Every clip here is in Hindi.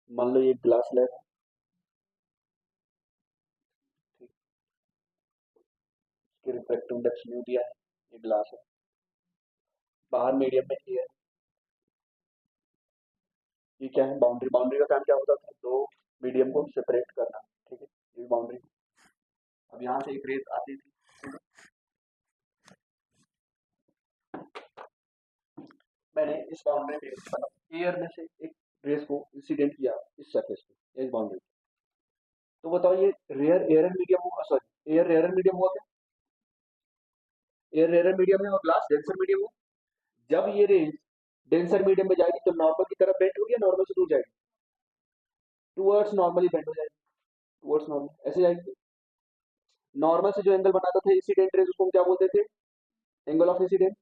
मान लो ये ग्लास लैब है, ठीक, इसके रिफ्रैक्टिव इंडेक्स म्यू दिया है, ये ग्लास है, बाहर मीडियम में एयर, ये क्या है बाउंड्री, बाउंड्री का काम क्या होता था, दो मीडियम को सेपरेट करना, ठीक है, ये बाउंड्री। अब यहाँ से एक रेस आती थी, ठीक है? मैंने इस बाउंड्री पे मतलब एयर में से एक रेस को इंसिडेंट किया इस सरफेस पे, इस बाउंड्री पे, तो बताओ ये रेयर एयर मीडियम हुआ, सॉरी एयर रेयर मीडियम हुआ क्या, एयर रेयर मीडियम है और ग्लास डेंसर मीडियम है। जब ये रेंज डेंसर मीडियम में जाएगी तो नॉर्मल की तरफ बेंड होगी या नॉर्मल से दूर जाएगी, टूवर्ड्स नॉर्मली बेंड हो जाएगी, टूवर्ड्स नॉर्मल ऐसे जाएगी। नॉर्मल से जो एंगल बनाता था इंसिडेंट रेज उसको हम क्या बोलते थे, एंगल ऑफ इंसिडेंट,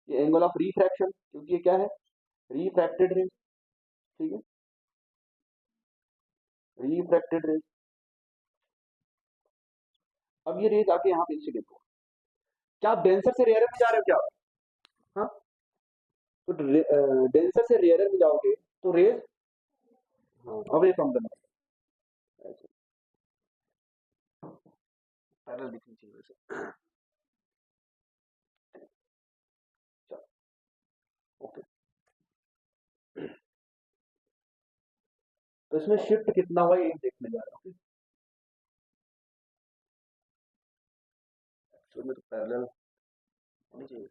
ये एंगल ऑफ रिफ्रैक्शन, क्योंकि ये क्या है रिफ्रैक्टेड रेज, ठीक है, रिफ्रैक्टेड रेज। अब ये रेज आके यहाँ पे इंसिडेंट हुआ, क्या आप डेंसर से रेयर में जा रहे हो क्या, हाँ, तो डेंसर से रेयर में जाओगे तो रेज, हाँ, अवे फ्रॉम द ऐसे पैरेलल दिखनी चाहिए वैसे, चलो ओके। तो इसमें शिफ्ट कितना हुआ ये देखने जा रहा हूँ, एक्चुअल में तो पैरेलल होनी चाहिए,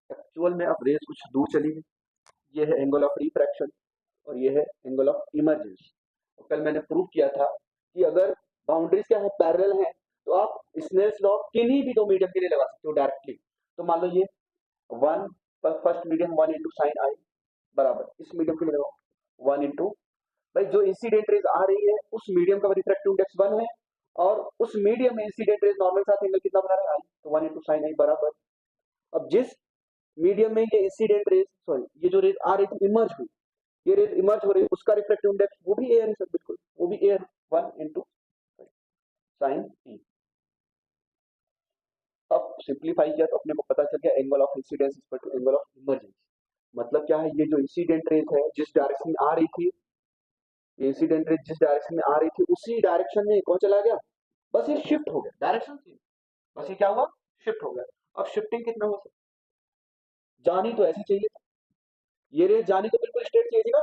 एक्चुअल में अब रेस कुछ दूर चली गई, ये है एंगल ऑफ रिफ्रैक्शन और ये है एंगल ऑफ इमर्जेंस। और कल मैंने प्रूव किया था कि अगर बाउंड्रीज क्या है पैरेलल है तो आप स्नेल्स लॉ किन्हीं भी दो मीडियम के लिए लगा सकते हो डायरेक्टली। तो मान लो ये one, first medium one into sine i बराबर इस मीडियम के लिए लगाओ वन इंटू, भाई जो इंसिडेंट रेज आ रही है उस मीडियम का रिफ्रैक्टिव इंडेक्स वन है और उस मीडियम में इंसिडेंट रेज नॉर्मल साथ एंगल कितना बना रहा है आई, तो वन इंटू साइन आई बराबर, अब जिस मीडियम में ये इंसिडेंट रेज सॉरी ये जो रेज आ रही थी इमर्ज हुई, ये रेज इमर्ज हो रही है उसका रिफ्लेक्टिव इंडेक्स वो भी एयर है सर, बिल्कुल वो भी air, one into sine e. अब सिंप्लीफाई किया तो अपने को पता चल गया angle of incidence equal to angle of emergence. मतलब क्या है, ये जो इंसिडेंट रेज है जिस डायरेक्शन में आ रही थी, ये इंसिडेंट रेज जिस डायरेक्शन में आ रही थी उसी डायरेक्शन में कौन चला गया, बस ये शिफ्ट हो गया डायरेक्शन से, बस ये क्या हुआ शिफ्ट हो गया। अब शिफ्टिंग कितना हो सकता, जानी तो ऐसी चाहिए, ये रेज जानी तो बिल्कुल स्ट्रेट चाहिए थी ना,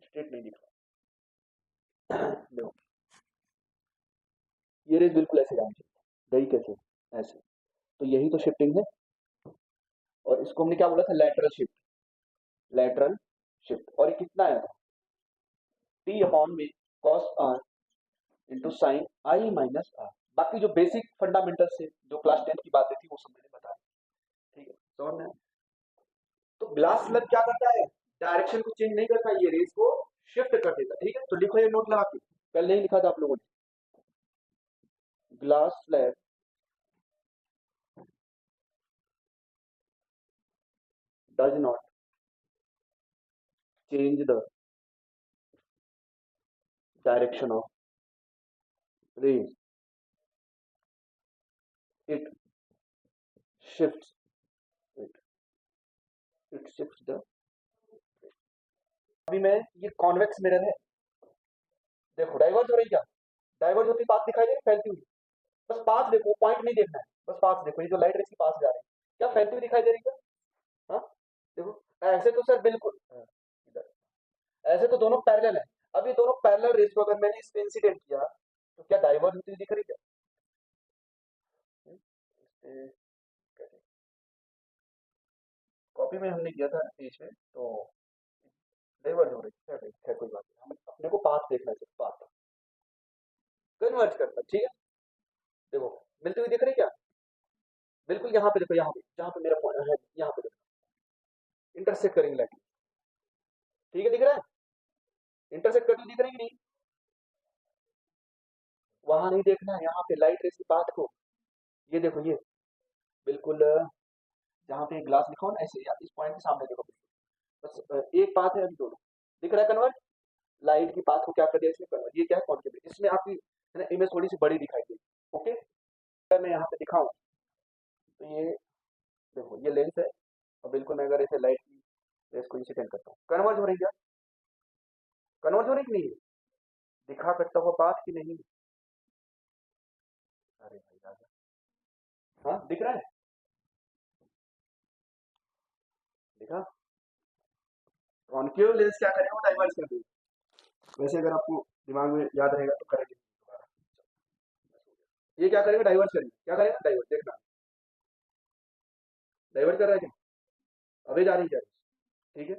स्ट्रेट नहीं दिख रहा देखो, ये रेज बिल्कुल ऐसे जानी चाहिए, गई कैसे ऐसे, तो यही तो शिफ्टिंग है। और इसको हमने क्या बोला था लैटरल शिफ्ट, लैटरल शिफ्ट, और ये कितना आया था टी अपॉन में cos r into sine i minus r. बाकी जो बेसिक फंडामेंटल से जो क्लास 10 की बातें थी वो सब मैंने बताया, ठीक है समझ में। तो ग्लास स्लैब क्या करता है, डायरेक्शन को चेंज नहीं करता, ये रेस को शिफ्ट कर देता, ठीक है। तो लिखो ये नोट लगा के, कल नहीं लिखा था आप लोगों ने, glass slab does not change the direction of rays, it shifts it, it shifts the, अभी मैं ये कॉन्वेक्स मिरर है, देखो डाइवर्ज हो रही क्या, डाइवर्ज होती पाथ दिखाई दे रही फैलती हुई, बस पाथ देखो पॉइंट नहीं देखना है, बस पाथ देखो, ये जो लाइट रेस की पास जा रही है क्या फैलती हुई दिखाई दे रही है क्या, हाँ देखो, ऐसे तो सर बिल्कुल हाँ, इधर ऐसे तो दोनों पैरेलल है। अब ये दोनों पैरेलल रेस को अगर मैंने इस पे इंसिडेंट किया तो क्या डाइवर्ज होती हुई दिख रही क्या, कॉपी में हमने किया था पेज में तो डाइवर्ज हो रही है कोई बात नहीं, हम अपने को पाथ देखना है, पाथ कन्वर्ज करना, ठीक है। देखो मिलती हुई दिख रही क्या, बिल्कुल यहाँ पे देखो, यहाँ पे जहाँ पे मेरा पॉइंट है यहाँ पे देखो इंटरसेक्ट करेंगे लाइट, ठीक है दिख रहा है, इंटरसेक्ट करती दिख रही कि नहीं, वहां नहीं देखना है, यहाँ पे लाइट रेस की पाथ को, ये देखो ये बिल्कुल जहाँ पे ग्लास लिखा हो ना ऐसे या इस पॉइंट के सामने देखो बिल्कुल, बस एक पाथ है अभी दोनों, दिख रहा है कन्वर्ट, लाइट की पाथ को क्या कर दिया इसमें कन्वर्ट, ये क्या है कॉन्केव, इसमें आपकी है ना इमेज थोड़ी सी बड़ी दिखाई देगी, ओके। अगर मैं यहाँ पे दिखाऊं तो ये देखो ये लेंस है और बिल्कुल मैं अगर ऐसे लाइट की रेस को इंसिडेंट करता हूँ कन्वर्ज हो रही है, कन्वर्ज हो रही कि नहीं, दिखा कटता हुआ पाथ कि नहीं? अरे भाई राजा, हाँ दिख रहा है, दिखा। कॉन्केव लेंस क्या करेगा, वो डाइवर्स कर देगा। वैसे अगर आपको दिमाग में याद रहेगा तो करेंगे दोबारा। ये क्या करेगा, डाइवर्स करेगा, क्या करेगा, डाइवर्स, देखना डाइवर्ट कर रहा है क्या, अभी जा रही है क्या, ठीक है।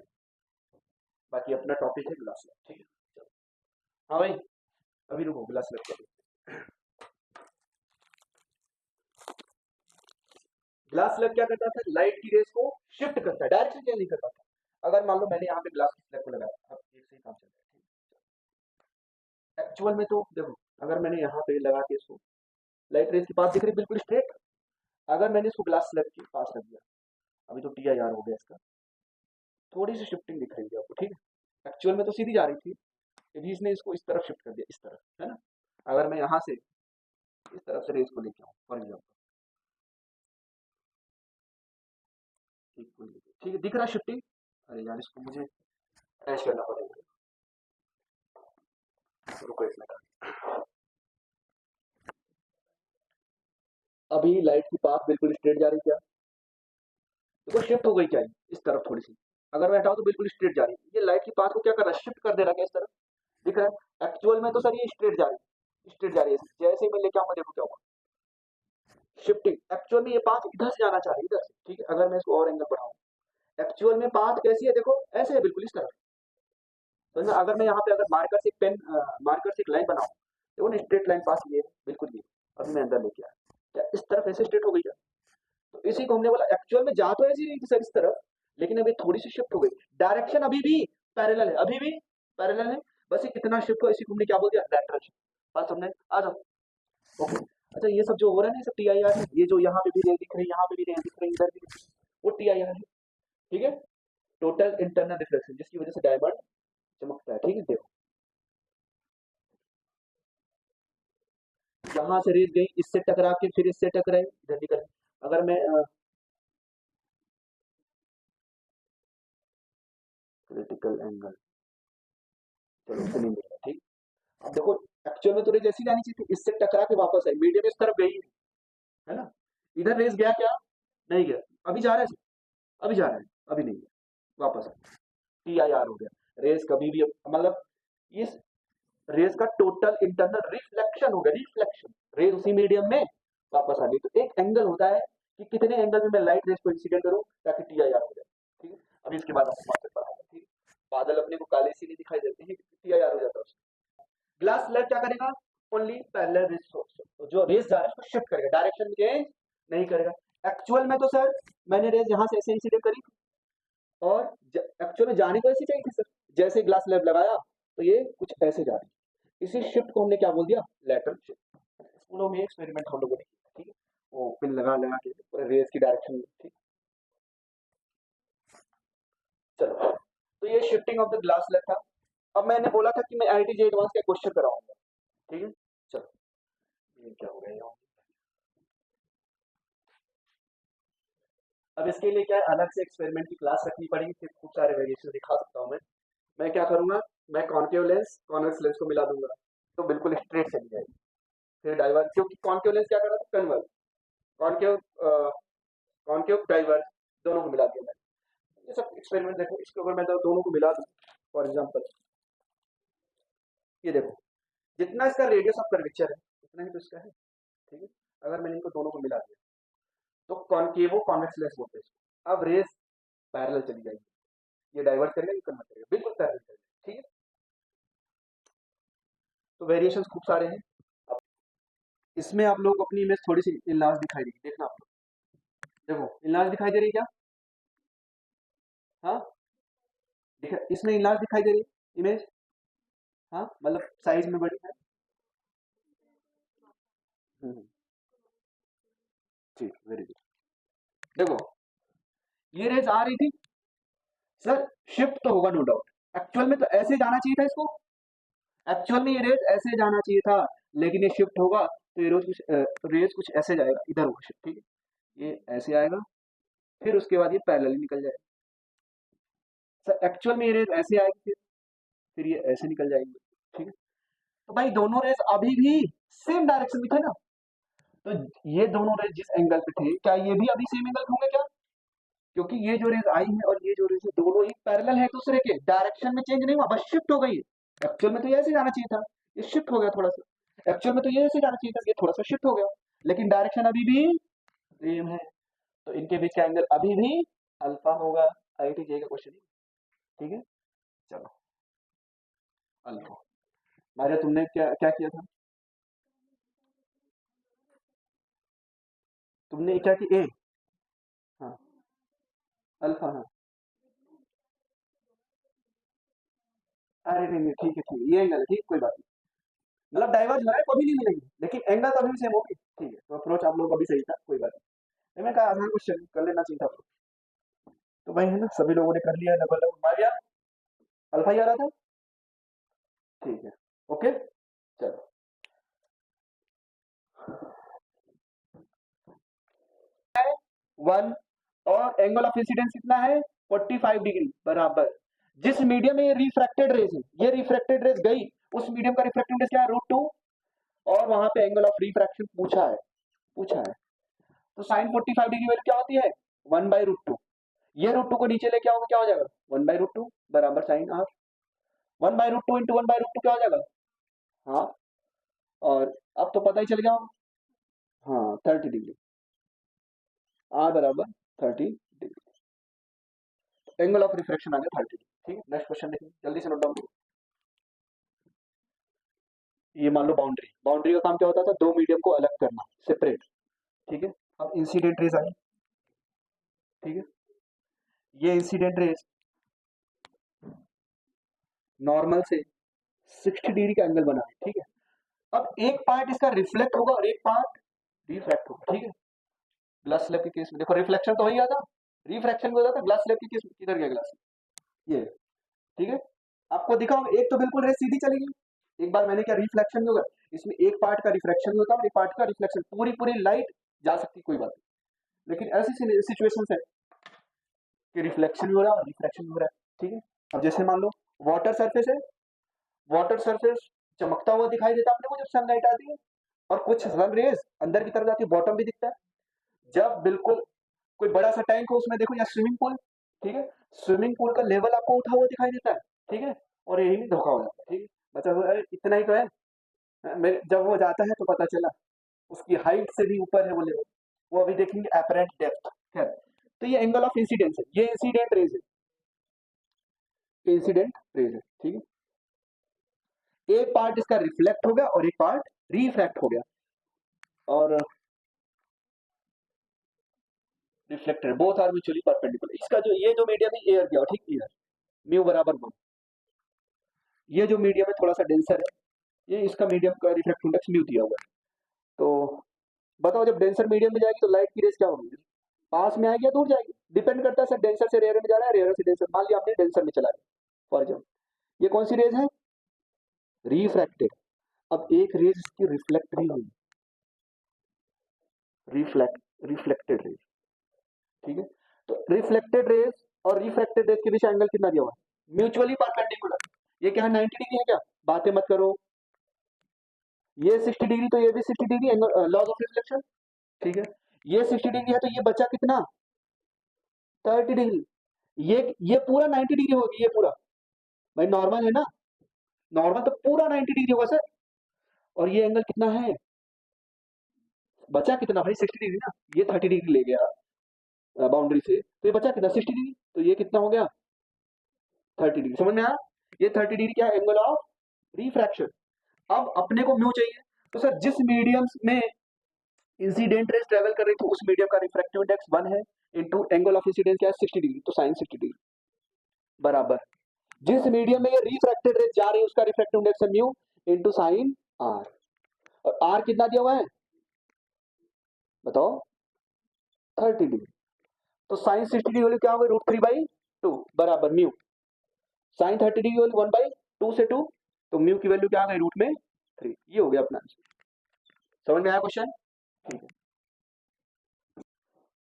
बाकी अपना टॉपिक है ग्लास लैब, ठीक है। चलो। हाँ भाई, अभी रुको, ग्लास लैब कर। ग्लास स्लैब क्या करता था, लाइट की रेस को शिफ्ट करता है, डायरेक्शन चेंज नहीं करता था। अगर मान लो मैंने यहाँ पे ग्लास स्लैब को लगाया, अब एक से ही काम चल रहा है एक्चुअल में, तो देखो अगर मैंने यहाँ पे लगा के इसको, लाइट रेस के पास दिख रही बिल्कुल स्ट्रेट। अगर मैंने इसको ग्लास स्लैब के पास रख दिया, अभी तो TIR हो गया इसका, थोड़ी सी शिफ्टिंग दिख रही है आपको, ठीक है। एक्चुअल में तो सीधी जा रही थी, अभी इसने इसको इस तरफ शिफ्ट कर दिया, इस तरफ, है ना। अगर मैं यहाँ से इस तरफ से रेस को लेके आऊँ फॉर एग्जाम्पल, ठीक है, दिख रहा शिफ्टिंग। अरे यार, इसको मुझे अटैच करना पड़ेगा, रुको एक मिनट। अभी लाइट की पाथ बिल्कुल स्ट्रेट जा रही क्या, देखो शिफ्ट हो गई क्या इस तरफ थोड़ी सी। अगर मैं हटाऊं तो बिल्कुल स्ट्रेट जा रही है, ये लाइट की पाथ को क्या कर रहा है, शिफ्ट कर दे रहा है क्या इस तरफ, दिख रहा है। एक्चुअल में तो सर ये स्ट्रेट जा रही है, स्ट्रेट जा रही है, जैसे ही मैं लेके आऊंगा देखो क्या होगा, शिफ्टिंग। एक्चुअल में ये पाथ इधर से जाना चाह रही है, इधर से, ठीक है। अगर मैं इसको और एंगल बढ़ाऊं, एक्चुअल में पाथ कैसी है, देखो ऐसे है बिल्कुल इस तरफ। तो अगर मैं यहाँ पे अगर मार्कर से पेन, मार्कर से एक लाइन बनाऊं, देखो ना स्ट्रेट लाइन पास ये है बिल्कुल ये, अभी मैं अंदर लेके आया, क्या इस तरफ ऐसे स्ट्रेट हो गई क्या। तो इसी को हमने बोला, एक्चुअल में जा तो ऐसी रही थी सर इस तरफ, लेकिन अभी थोड़ी सी शिफ्ट हो गई, डायरेक्शन अभी भी पैरेलल है, अभी भी पैरेलल है, बस ये कितना शिफ्ट हो, इसी को हमने क्या बोल दिया, लैटरल शिफ्ट। बात समझे, आ जाओ। ओके। अच्छा, ये सब जो हो रहा है ना, ये सब TIR है, ये जो यहाँ पे भी रे दिख रही है, यहाँ पे भी रे दिख रही है, इधर भी, वो TIR है, ठीक है। टोटल इंटरनल रिफ्लेक्शन, जिसकी वजह से डायमंड चमकता है, ठीक है। देखो यहाँ से रेस गई, इससे टकरा के फिर इससे टकराई, इधर निकल। अगर मैं क्रिटिकल एंगल, चलो इसे नहीं मिला, ठीक। अब देखो, एक्चुअल में तो रेस ऐसी जानी चाहिए थी, इससे टकरा के वापस आई, मीडियम इस तरफ गई, है ना। इधर रेस गया क्या, नहीं गया, अभी जा रहा है, अभी जा रहा है, अभी नहीं गया, वापस आ, TIR हो गया। रेस कभी भी मतलब इस रेस का टोटल इंटरनल रिफ्लेक्शन हो गया, रिफ्लेक्शन, रेस उसी मीडियम में वापस आ गई। तो एक एंगल होता है कि कितने एंगल में मैं लाइट रेस को इंसिडेंट करूं ताकि TIR हो जाए, ठीक है। अभी इसके बाद आपको मास्टर पढ़ाऊंगा, ठीक है। बादल अपने को काले से नहीं दिखाई देते हैं, TIR हो जाता है उसमें। ग्लास स्लैब क्या करेगा, ओनली पैरेलल रेस, जो रेस जा रहा है उसको शिफ्ट करेगा, डायरेक्शन चेंज नहीं करेगा। एक्चुअल में तो सर मैंने रेस यहाँ से ऐसे इंसिडेंट करी, और एक्चुअल में जानी तो ऐसी चाहिए थी सर, जैसे ग्लास स्लैब लगाया तो ये कुछ ऐसे जा रही है। इसी शिफ्ट को हमने क्या बोल दिया, लेटरल शिफ्ट। स्कूलों में एक्सपेरिमेंट हम लोगों ने किया, ठीक है, वो पिन लगा लगा के पूरे रेस की डायरेक्शन में, ठीक। चलो, तो ये shifting of the glass slab था। अब मैंने बोला था कि मैं IIT एडवांस का क्वेश्चन कराऊंगा, ठीक है। चलो, ये क्या हो गया यहाँ? अब इसके लिए क्या है, अलग से एक्सपेरिमेंट की क्लास रखनी पड़ेगी, फिर खूब सारे वेरिएशन दिखा सकता हूँ मैं क्या करूंगा, मैं कॉन्केव लेंस कॉन्वेक्स लेंस को मिला दूंगा, तो बिल्कुल स्ट्रेट चली जाएगी। फिर डाइवर्स, क्योंकि कॉन्केव लेंस क्या कर रहा था, कन्वर्स, कॉन्केव कॉन्केव डाइवर्स, दोनों को मिला दिया मैंने। ये सब एक्सपेरिमेंट देखो, इसके ऊपर मैं तो दोनों को मिला दूं, फॉर एग्जाम्पल ये देखो, जितना इसका रेडियस ऑफ कर्वेचर है उतना ही तो इसका है, ठीक है। अगर मैंने इनको दोनों को मिला दिया तो कॉन्केवो कॉन्वेक्स लेंस बोलते हैं इसको। अब रेस पैरेलल चली जाएगी, ये डाइवर्ट करेगा, ये कन्वर्ट करेगा, बिल्कुल पैरेलल करेगा, ठीक है। तो वेरिएशंस खूब सारे हैं। अब इसमें आप लोग अपनी इमेज थोड़ी सी इनलार्ज दिखाई देगी, देखना आप लोग, देखो इनलार्ज दिखाई दे रही है क्या, हाँ, इसमें इनलार्ज दिखाई दे रही है इमेज, हाँ, मतलब साइज में बड़ी है। हम्म, ठीक, वेरी गुड। देखो, ये रेस आ रही थी सर, शिफ्ट तो होगा नो डाउट, एक्चुअल में तो ऐसे जाना चाहिए था इसको, एक्चुअल में ये रेस ऐसे जाना चाहिए था, लेकिन ये शिफ्ट होगा तो ये रोज कुछ रेस कुछ ऐसे जाएगा, इधर होगा शिफ्ट, ठीक है। ये ऐसे आएगा, फिर उसके बाद ये पैरेलल निकल जाएगा। सर एक्चुअल में ये रेस ऐसे आएगी, फिर ये ऐसे निकल जाएंगे, ठीक है। तो भाई दोनों रेज अभी भी सेम डायरेक्शन में थे ना, तो ये दोनों रेज जिस एंगल पे थे, क्या ये भी अभी सेम एंगल पे होंगे क्या? क्योंकि ये जो रेज आई है और ये जो रेज है, दोनों ही पैरेलल है एक दूसरे के, डायरेक्शन में चेंज नहीं हुआ, बस शिफ्ट हो गई है। एक्चुअल में तो ये ऐसे जाना चाहिए था, ये शिफ्ट हो गया थोड़ा सा। एक्चुअल में तो ये ऐसे जाना चाहिए था, ये थोड़ा सा शिफ्ट हो गया, लेकिन डायरेक्शन अभी भी सेम है। तो इनके बीच का एंगल अभी भी अल्फा होगा। IIT का क्वेश्चन, ठीक है। चलो, अल्फा। मारिया, तुमने क्या क्या किया था? तुमने क्या किया? ए, हाँ, अल्फा, हाँ। अरे नहीं नहीं, ठीक है ठीक है, ये एंगल है, ठीक, कोई बात नहीं। मतलब डाइवर्ज हो रहा है, कभी नहीं मिलेंगे, लेकिन एंगल तो अभी भी सेम होगी, ठीक है। तो अप्रोच आप लोगों का भी सही था, कोई बात नहीं। मैंने कहा आसान क्वेश्चन कर लेना चाहिए था। तो भाई है ना, सभी लोगों ने कर लिया, डबल डबल मार दिया, अल्फा ही आ रहा था, ठीक है। ओके, चलो। वन, और एंगल ऑफ इंसिडेंस कितना है? 45 डिग्री बराबर। जिस मीडियम में ये रिफ्रैक्टेड रेज है, ये रिफ्रैक्टेड रेज गई, उस मीडियम का रिफ्रैक्टिव इंडेक्स क्या है? √2। और वहां पे एंगल ऑफ रिफ्रैक्शन पूछा है। तो साइन 45 डिग्री वैल्यू क्या होती है? 1/√2। ये √2 को नीचे लेके आओगे, क्या हो जाएगा? 1/√2 बराबर साइन आर। 1/√2 इंटू 1/√2 क्या हो जाएगा? हाँ, और अब तो पता ही चल गया होगा। हाँ, 30 डिग्री, आर बराबर 30 डिग्री। एंगल ऑफ रिफ्रैक्शन आ गया 30 डिग्री, ठीक है। नेक्स्ट क्वेश्चन देखिए, जल्दी से नोट डाउन करो। ये मान लो बाउंड्री, बाउंड्री का काम क्या होता था? दो मीडियम को अलग करना, सेपरेट, ठीक है। अब इंसिडेंट रेज आई, ठीक है। ये इंसिडेंट रेज नॉर्मल से 60 डिग्री का एंगल बना है, ठीक है। अब एक पार्ट इसका रिफ्लेक्ट होगा और एक पार्ट रिफ्रैक्ट होगा, ठीक है। ग्लास स्लैब के केस में देखो, रिफ्लेक्शन तो हो ही जाता, रिफ्रैक्शन हो जाता। ग्लास स्लैब के केस में किधर गया ग्लास? ये, ठीक है। आपको दिखाओ, एक तो बिल्कुल रेस सीधी चली गई, एक बार मैंने क्या, रिफ्लेक्शन होगा, इसमें एक पार्ट का रिफ्लेक्शन होता है और एक पार्ट का रिफ्लेक्शन, पूरी पूरी लाइट जा सकती, कोई बात नहीं। लेकिन ऐसी सिचुएशन है कि रिफ्लेक्शन भी हो रहा है और रिफ्लेक्शन भी हो रहा है, ठीक है। अब जैसे मान लो वाटर सरफेस है, वाटर सरफेस चमकता हुआ दिखाई देता है अपने को जब सनलाइट आती है, और कुछ सन रेज अंदर की तरफ जाती है, बॉटम भी दिखता है। जब बिल्कुल कोई बड़ा सा टैंक हो उसमें देखो, या स्विमिंग पूल, ठीक है, स्विमिंग पूल का लेवल आपको उठा हुआ दिखाई देता है, ठीक है, और यही धोखा हो जाता है, ठीक है। बचा हुआ अरे इतना ही तो है। जब वो जाता है तो पता चला उसकी हाइट से भी ऊपर है वो लेवल, वो अभी देखेंगे अपरेंट डेप्थ। खैर, तो ये एंगल ऑफ इंसिडेंस है, ये इंसिडेंट रेज है, इंसिडेंट रेज है, ठीक है। एक पार्ट इसका रिफ्लेक्ट हो गया और एक पार्ट रिफ्रैक्ट हो गया, और reflected, both are mutually perpendicular. इसका जो ये जो मीडियम है एयर गया, ठीक, एयर, म्यू बराबर 1। ये जो मीडियम है थोड़ा सा डेंसर है, ये इसका मीडियम का रिफ्रैक्टिव इंडेक्स म्यू दिया हुआ है। तो बताओ, जब डेंसर मीडियम में जाएगी तो लाइट की रेस क्या होगी? पास में आएगी या दूर जाएगी? डिपेंड करता है सर, डेंसर से रेयर में जा रहा है, रेयर से डेंसर। मान लिया आपने डेंसर में चला गया फॉर एग्जाम्पल, ये कौन सी रेज है? रिफ्रैक्टेड। अब एक रेज इसकी रिफ्लेक्ट भी हुई, रिफ्लेक्टेड रेज, ठीक है। तो रिफ्लेक्टेड रेज और रिफ्रैक्टेड रेज के बीच एंगल कितना दिया हुआ है? Mutually perpendicular. ये क्या है, 90 डिग्री है क्या? बातें मत करो। ये 60 डिग्री, तो ये भी 60 डिग्री, लॉज ऑफ रिफ्लेक्शन, ठीक है। ये 60 डिग्री है, तो ये बचा कितना? 30 डिग्री। ये पूरा 90 डिग्री होगी, ये पूरा, भाई नॉर्मल है ना, नॉर्मल तो पूरा 90 डिग्री होगा सर। और ये एंगल कितना है? बचा कितना भाई? 60 डिग्री ना, ये 30 डिग्री ले गया बाउंड्री से, तो ये बचा कितना? 60 डिग्री, तो ये कितना हो गया? 30 डिग्री। समझ में आया? ये 30 डिग्री क्या एंगल ऑफ रिफ्रैक्शन। अब अपने को म्यू चाहिए, तो सर जिस मीडियम में इंसिडेंट रेज ट्रेवल कर रही थी, उस मीडियम का रिफ्रैक्टिव इंडेक्स 1 है, इंटू एंगल ऑफ इंसिडेंस क्या है? 60 डिग्री, तो साइन 60 डिग्री बराबर। जिस मीडियम में ये रिफ्रैक्टेड रेज जा रही है, उसका रिफ्रैक्टिव इंडेक्स है म्यू, इंटू साइन आर। और आर कितना दिया हुआ है बताओ? 30 डिग्री। तो साइन 60 डिग्री वैल्यू क्या होगी? √3/2 बराबर म्यू। साइन 30 डिग्री वैल्यू 1/2 से 2, तो म्यू की वैल्यू क्या आ गई? √3। ये हो गया अपना आंसर। समझ में आया क्वेश्चन? ठीक है,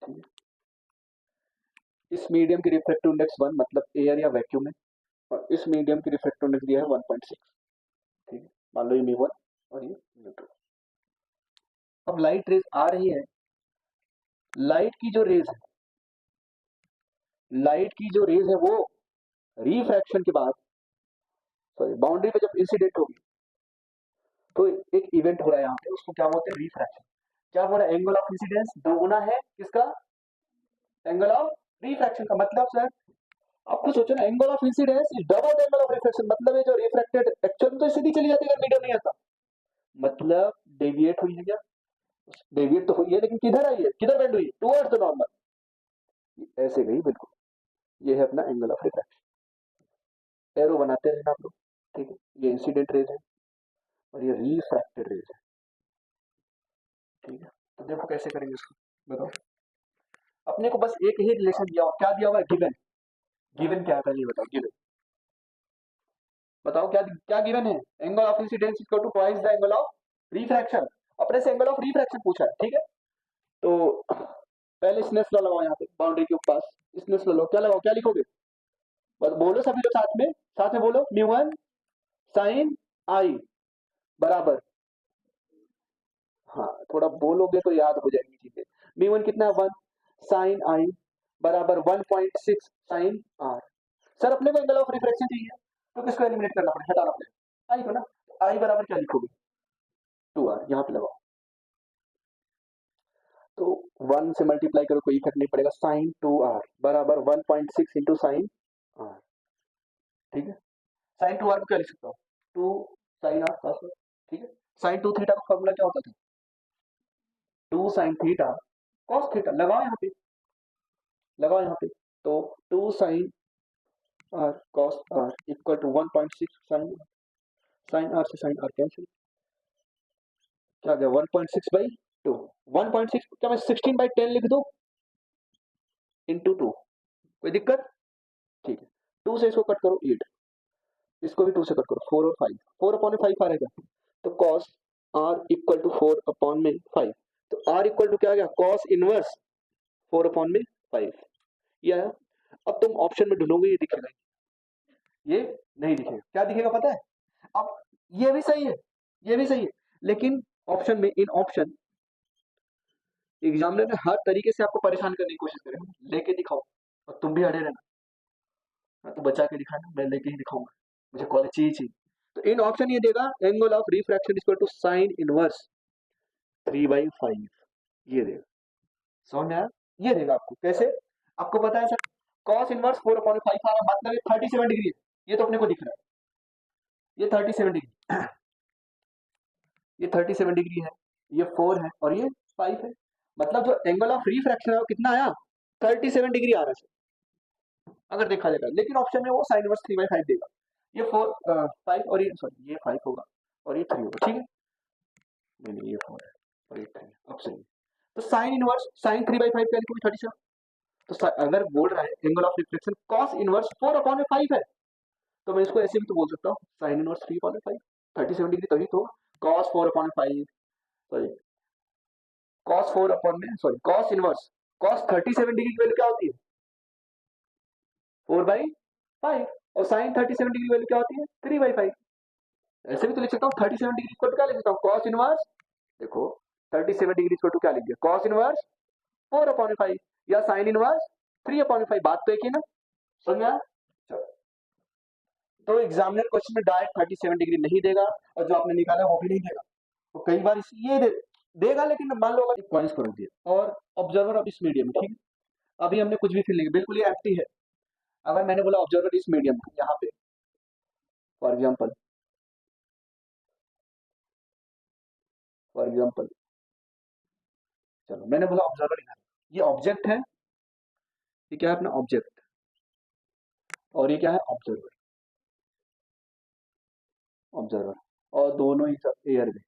ठीक है। इस मीडियम की रिफ्रैक्टिव इंडेक्स 1, मतलब एयर या वैक्यूम है, और इस मीडियम की रिफ्रैक्टिव इंडेक्स दिया है 1.6, ठीक है, मान लो ये μ1 और ये μ2। अब लाइट रेज आ रही है, लाइट की जो रेज है, लाइट की जो रेज है वो रिफ्रैक्शन के बाद, सॉरी, बाउंड्री पे जब इंसिडेंट होगी तो एक इवेंट हो रहा है यहाँ पे, उसको क्या बोलते हैं, रिफ्रैक्शन। क्या हो रहा है, एंगल ऑफ इंसिडेंस दोगुना है किसका, एंगल ऑफ रिफ्रैक्शन का। मतलब सर आप खुद सोचो ना, angle of incidence is double the angle of refraction, मतलब ये जो रिफ्रैक्टेड एक्चुअल में तो सीधी चली जाती है अगर मीडियम नहीं आता, मतलब डेविएट हुई है क्या, डेविएट तो हुई है लेकिन किधर आई है, किधर बेंड हुई है, टुवर्ड्स द नॉर्मल, ऐसे गई बिल्कुल। ये है अपना एंगल ऑफ रिफ्रैक्शन। एरो बनाते रहना आप लोग, ठीक है। ये इंसिडेंट रेज है और ये रिफ्रैक्टेड रेज है, ठीक है। तो देखो कैसे करेंगे इसको, बताओ। अपने को बस एक ही रिलेशन दिया हुआ, क्या दिया हुआ है, गिवन। गिवन क्या है ये बताओ, गिवन बताओ, क्या क्या गिवन है, angle of incidence equal to twice the angle of refraction. अपने से एंगल ऑफ रिफ्रैक्शन पूछा है, ठीक है। तो पहले स्नेस लॉ लगाओ यहाँ पे बाउंड्री के पास, स्नेस लॉ क्या लगाओ, क्या लिखोगे, बस बोलो सभी लोग साथ में बोलो, μ1 sin i बराबर, हाँ थोड़ा बोलोगे तो याद हो जाएगी चीजें। μ1 कितना है, 1 sin i बराबर 1.6 sin r। सर अपने को एंगल ऑफ रिफ्रैक्शन चाहिए तो किसको एलिमिनेट करना पड़ेगा, हटाना पड़ेगा, आई को ना। आई बराबर क्या लिखोगे, 2r, यहाँ पे लगाओ। तो 1 से मल्टीप्लाई करो, कोई इफेक्ट नहीं पड़ेगा, sin 2r बराबर 1.6 इंटू साइन r, ठीक है। sin 2r को क्या लिख सकता हूँ, 2 sin r, ठीक है। sin 2 थीटा का फॉर्मूला क्या होता था, 2 sin थीटा cos थीटा, लगाओ यहाँ पे, लगाओ यहाँ पे। तो 2 sin r cos r equal to 1.6 sin r से sin r कैंसिल, क्या आ गया 1.6 बाई 2, 1.6 क्या मैं 16 बाई 10 लिख दूं इंटू 2, कोई दिक्कत, ठीक है। 2 से इसको कट करो 8, इसको भी 2 से कट करो 4 और 5, 4 अपॉन में 5 आ रहेगा, तो cos r equal to 4 upon में 5, तो r इक्वल टू क्या आ गया, cos इनवर्स 4 अपॉन में 5, ये आया। अब तुम ऑप्शन में ढूंढोगे, ये दिखेगा, ये नहीं दिखेगा, क्या दिखेगा पता है, अब ये भी सही है, ये भी सही है, लेकिन ऑप्शन में, इन ऑप्शन एग्जामिनर ने हर तरीके से आपको परेशान करने की कोशिश करेगा, लेके दिखाओ और तुम भी अड़े रहना, तो बचा के दिखाना, मैं लेके ही दिखाऊंगा, मुझे कॉलेज चाहिए। तो इन ऑप्शन ये देगा, angle of refraction equal to sine inverse 3/5, ये देगा, समझ में आया, ये देगा आपको कैसे, आपको पता है सर cos इनवर्स 4/5 आ रहा, मतलब ये 37 डिग्री है, ये तो अपने को दिख रहा है, ये 37 डिग्री, ये 37 डिग्री है, ये 4 है और ये 5 है, मतलब जो एंगल ऑफ रिफ्रैक्शन है वो कितना आया, 37 डिग्री आ रहा है अगर देखा जाएगा, लेकिन ऑप्शन में वो साइन इनवर्स 3/5 देगा, ये 4 5 और ये, सॉरी, ये 5 होगा और ये 3 होगा, ठीक है, नहीं ये 4 है और ये 3 है, अब सही है। तो साइन इनवर्स साइन 3/5 का लिखोगे 37, तो अगर बोल रहा है angle of reflection cos inverse 4/5 है, तो मैं इसको ऐसे भी तो बोल सकता हूँ, साइन इनवर्स 3/5, 37 डिग्री तभी तो cos 4/5, सॉरी cos 4 अपॉन में, sorry cos inverse cos 37 degree की वैल्यू क्या होती है, 4/5, और साइन 37 डिग्री वैल्यू क्या होती है, 3/5, ऐसे भी तो लिख सकता हूँ 37 डिग्री इक्वल टू क्या लिख सकता हूँ, cos इनवर्स, देखो 37 डिग्री इक्वल टू क्या लिख दिया, cos इनवर्स 4/5 या साइन इनवर्स 3/5, बात तो एक ही ना, समझ में आया। तो एग्जामिनर क्वेश्चन में डायरेक्ट 37 डिग्री नहीं देगा, और जो आपने निकाला वो भी नहीं देगा, तो कई बार ये देगा, लेकिन मान लो अगर पॉइंट्स कर दिया, और ऑब्जर्वर ऑफ इस मीडियम, ठीक है, अभी हमने कुछ भी फिल नहीं, बिल्कुल ये एम्प्टी है, अगर मैंने बोला ऑब्जर्वर इस मीडियम यहाँ पे, फॉर एग्जाम्पल चलो मैंने बोला ऑब्जर्वर यहाँ, ये ऑब्जेक्ट है, ये क्या है अपना ऑब्जेक्ट, और ये क्या है ऑब्जर्वर, ऑब्जर्वर, और दोनों ही सब एयर में,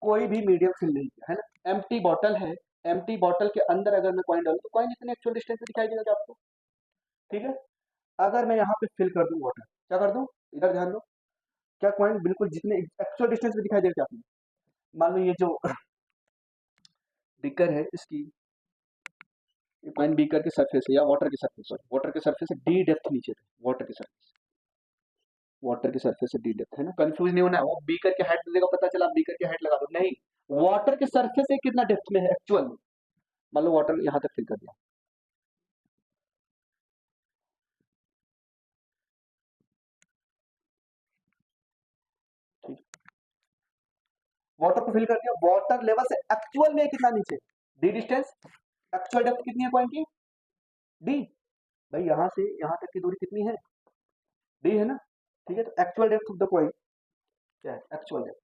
कोई भी मीडियम फिल नहीं किया है ना, एम्प्टी बॉटल है, एम्प्टी बॉटल के अंदर अगर मैं कॉइन डालूं तो कॉइन इतने एक्चुअल डिस्टेंस पे दिखाई देगा क्या आपको, ठीक है। अगर मैं यहाँ पे फिल कर दूं वाटर, क्या कर दूं, इधर ध्यान दो, क्या कॉइन बिल्कुल जितने एक्चुअल डिस्टेंस पे दिखाई देगा आपको, मान लो ये जो बीकर है इसकी, कॉइन बीकर के सरफेस है या वाटर के सरफेस, वाटर के सरफेस से डी डेप्थ नीचे थे, वाटर के सरफेस, वाटर की सरफेस से डी डेप्थ है ना, कंफ्यूज नहीं होना है। वो बीकर के हाइट देगा, पता चला बीकर के हाइट लगा दो, नहीं, वाटर के सरफेस से कितना डेप्थ में है एक्चुअल में। मान लो वाटर यहाँ तक फिल कर दिया, ठीक, वाटर को फिल कर दिया, वाटर लेवल से एक्चुअल में कितना नीचे, डी डिस्टेंस, एक्चुअल डेप्थ कितनी है कॉइन की, डी। भाई यहाँ से यहाँ तक की दूरी कितनी है, डी है ना, ठीक है। तो actual depth of the coin क्या है, एक्चुअल डेप्थ,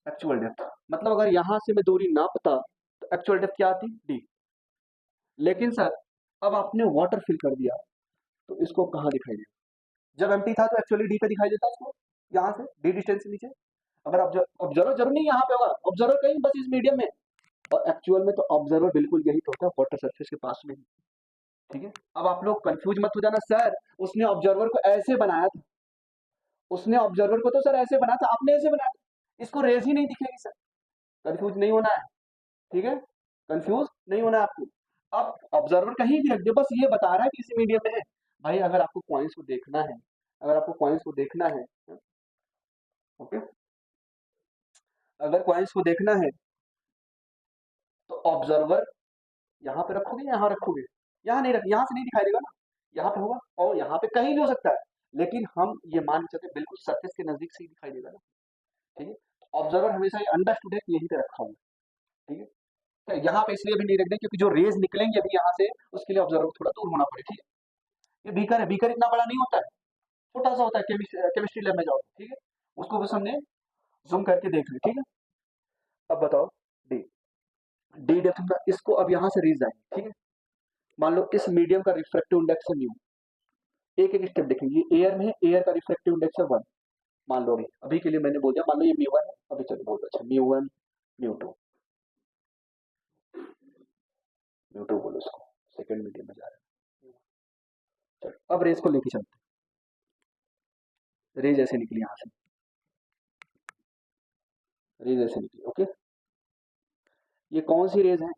एक्चुअल डेप्थ मतलब अगर यहाँ से मैं दूरी ना पता तो एक्चुअल डेप्थ क्या आती, डी। लेकिन सर अब आपने वाटर फिल कर दिया तो इसको कहाँ दिखाई देगा, जब एम्प्टी था तो एक्चुअली डी पे दिखाई देता इसको, यहाँ से डी डिस्टेंस से नीचे। अगर ऑब्जर्वर जरूर नहीं यहाँ पे होगा, ऑब्जर्वर कहीं बस इस मीडियम में, और एक्चुअल में तो ऑब्जर्वर बिल्कुल यही तो होता है वाटर सरफेस के पास में ही, ठीक है। अब आप लोग कंफ्यूज मत हो जाना, सर उसने ऑब्जर्वर को ऐसे बनाया था, उसने ऑब्जर्वर को तो सर ऐसे बनाया था, आपने ऐसे बनाया था, इसको रेज ही नहीं दिखेगी सर। कंफ्यूज नहीं होना है, ठीक है, कंफ्यूज नहीं होना है आपको। अब ऑब्जर्वर कहीं भी रख दे, बस ये बता रहा है कि इसी मीडियम में है। भाई अगर आपको पॉइंट्स को देखना है, अगर आपको पॉइंट्स को देखना है, ओके, अगर पॉइंट्स को देखना है तो ऑब्जर्वर यहाँ पे रखोगे, यहाँ रखोगे, यहाँ नहीं रख, यहाँ से नहीं दिखाई देगा ना, यहाँ पे होगा, और यहाँ पे कहीं भी हो सकता है, लेकिन हम ये मान के चलते बिल्कुल सरफेस के नजदीक से ही दिखाई देगा ना, ठीक है। ऑब्जर्वर हमेशा ये अंडरस्टूड है कि यहीं पे रखा हुआ है, ठीक है। तो यहाँ पे इसलिए भी नहीं रख दें क्योंकि जो रेज निकलेंगे अभी यहाँ से, उसके लिए ऑब्जर्वर को थोड़ा दूर होना पड़े, ठीक है। ये बीकर है, बीकर इतना बड़ा नहीं होता है, छोटा सा होता है, केमिस्ट्री लैब में जाओ, ठीक है, उसको बस हमने जूम करके देख लिया, ठीक है। अब बताओ डी, डी डेप्थ का, इसको अब यहाँ से रेज आएंगे, ठीक है। मान लो इस मीडियम का रिफ्रैक्टिव इंडेक्स है म्यू, एक एक स्टेप देखेंगे, एयर में है, एयर का रिफ्रैक्टिव इंडेक्स है 1, मान लो अभी के लिए मैंने बोल दिया, मान लो ये म्यू 1 है, अभी चलो बोल दो, अच्छा म्यू 1 म्यू 2, म्यू 2 बोलो इसको, सेकंड मीडियम में जा रहा है। अब रेज को लेके चलते हैं, रेज ऐसे निकली यहाँ से, रेज ऐसे निकली, ओके। ये कौन सी रेज है,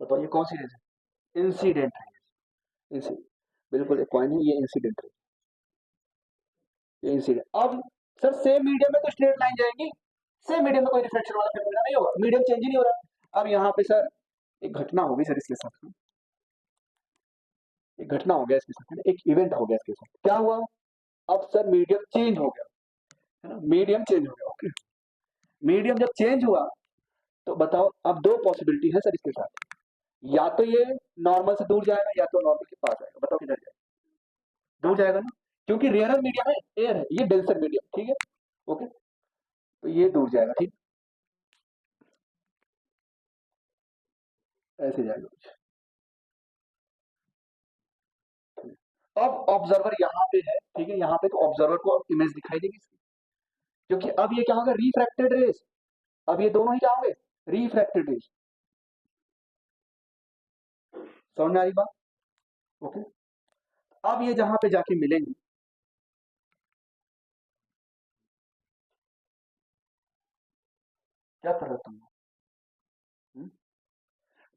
बताओ ये कौन सी रेज है, इंसिडेंट है, बिल्कुल एक पॉइंट है, ये इंसिडेंट है, ये इंसिडेंट। अब सर सेम मीडियम में तो स्ट्रेट लाइन जाएंगी, सेम मीडियम में कोई रिफ्लेक्शन वाला फिनोमेना नहीं होगा, मीडियम चेंज ही नहीं हो रहा। अब यहाँ पे सर एक घटना होगी सर इसके साथ, एक घटना हो गया इसके साथ, एक इवेंट हो गया इसके साथ, क्या हुआ, अब सर मीडियम चेंज हो गया, है ना, मीडियम चेंज हो गया, ओके। मीडियम जब चेंज हुआ तो बताओ अब दो पॉसिबिलिटी है सर इसके साथ, या तो ये नॉर्मल से दूर जाएगा या तो नॉर्मल के पास आएगा, बताओ किधर जाएगा, दूर जाएगा ना, क्योंकि रेयर मीडियम है, एयर है, ये डेंसर मीडियम, ठीक है, ओके, तो ये दूर जाएगा, ठीक, ऐसे जाएगा कुछ। अब ऑब्जर्वर यहाँ पे है, ठीक है, यहाँ पे तो ऑब्जर्वर को इमेज दिखाई देगी इसकी, क्योंकि अब ये क्या होगा, रिफ्रैक्टेड रेज, अब ये दोनों ही क्या होंगे, रिफ्रैक्टेड रेज, समझ में आ रही बात, ओके। अब ये जहां पे जाके मिलेंगे, क्या कर रहे हो तुम, हम्म?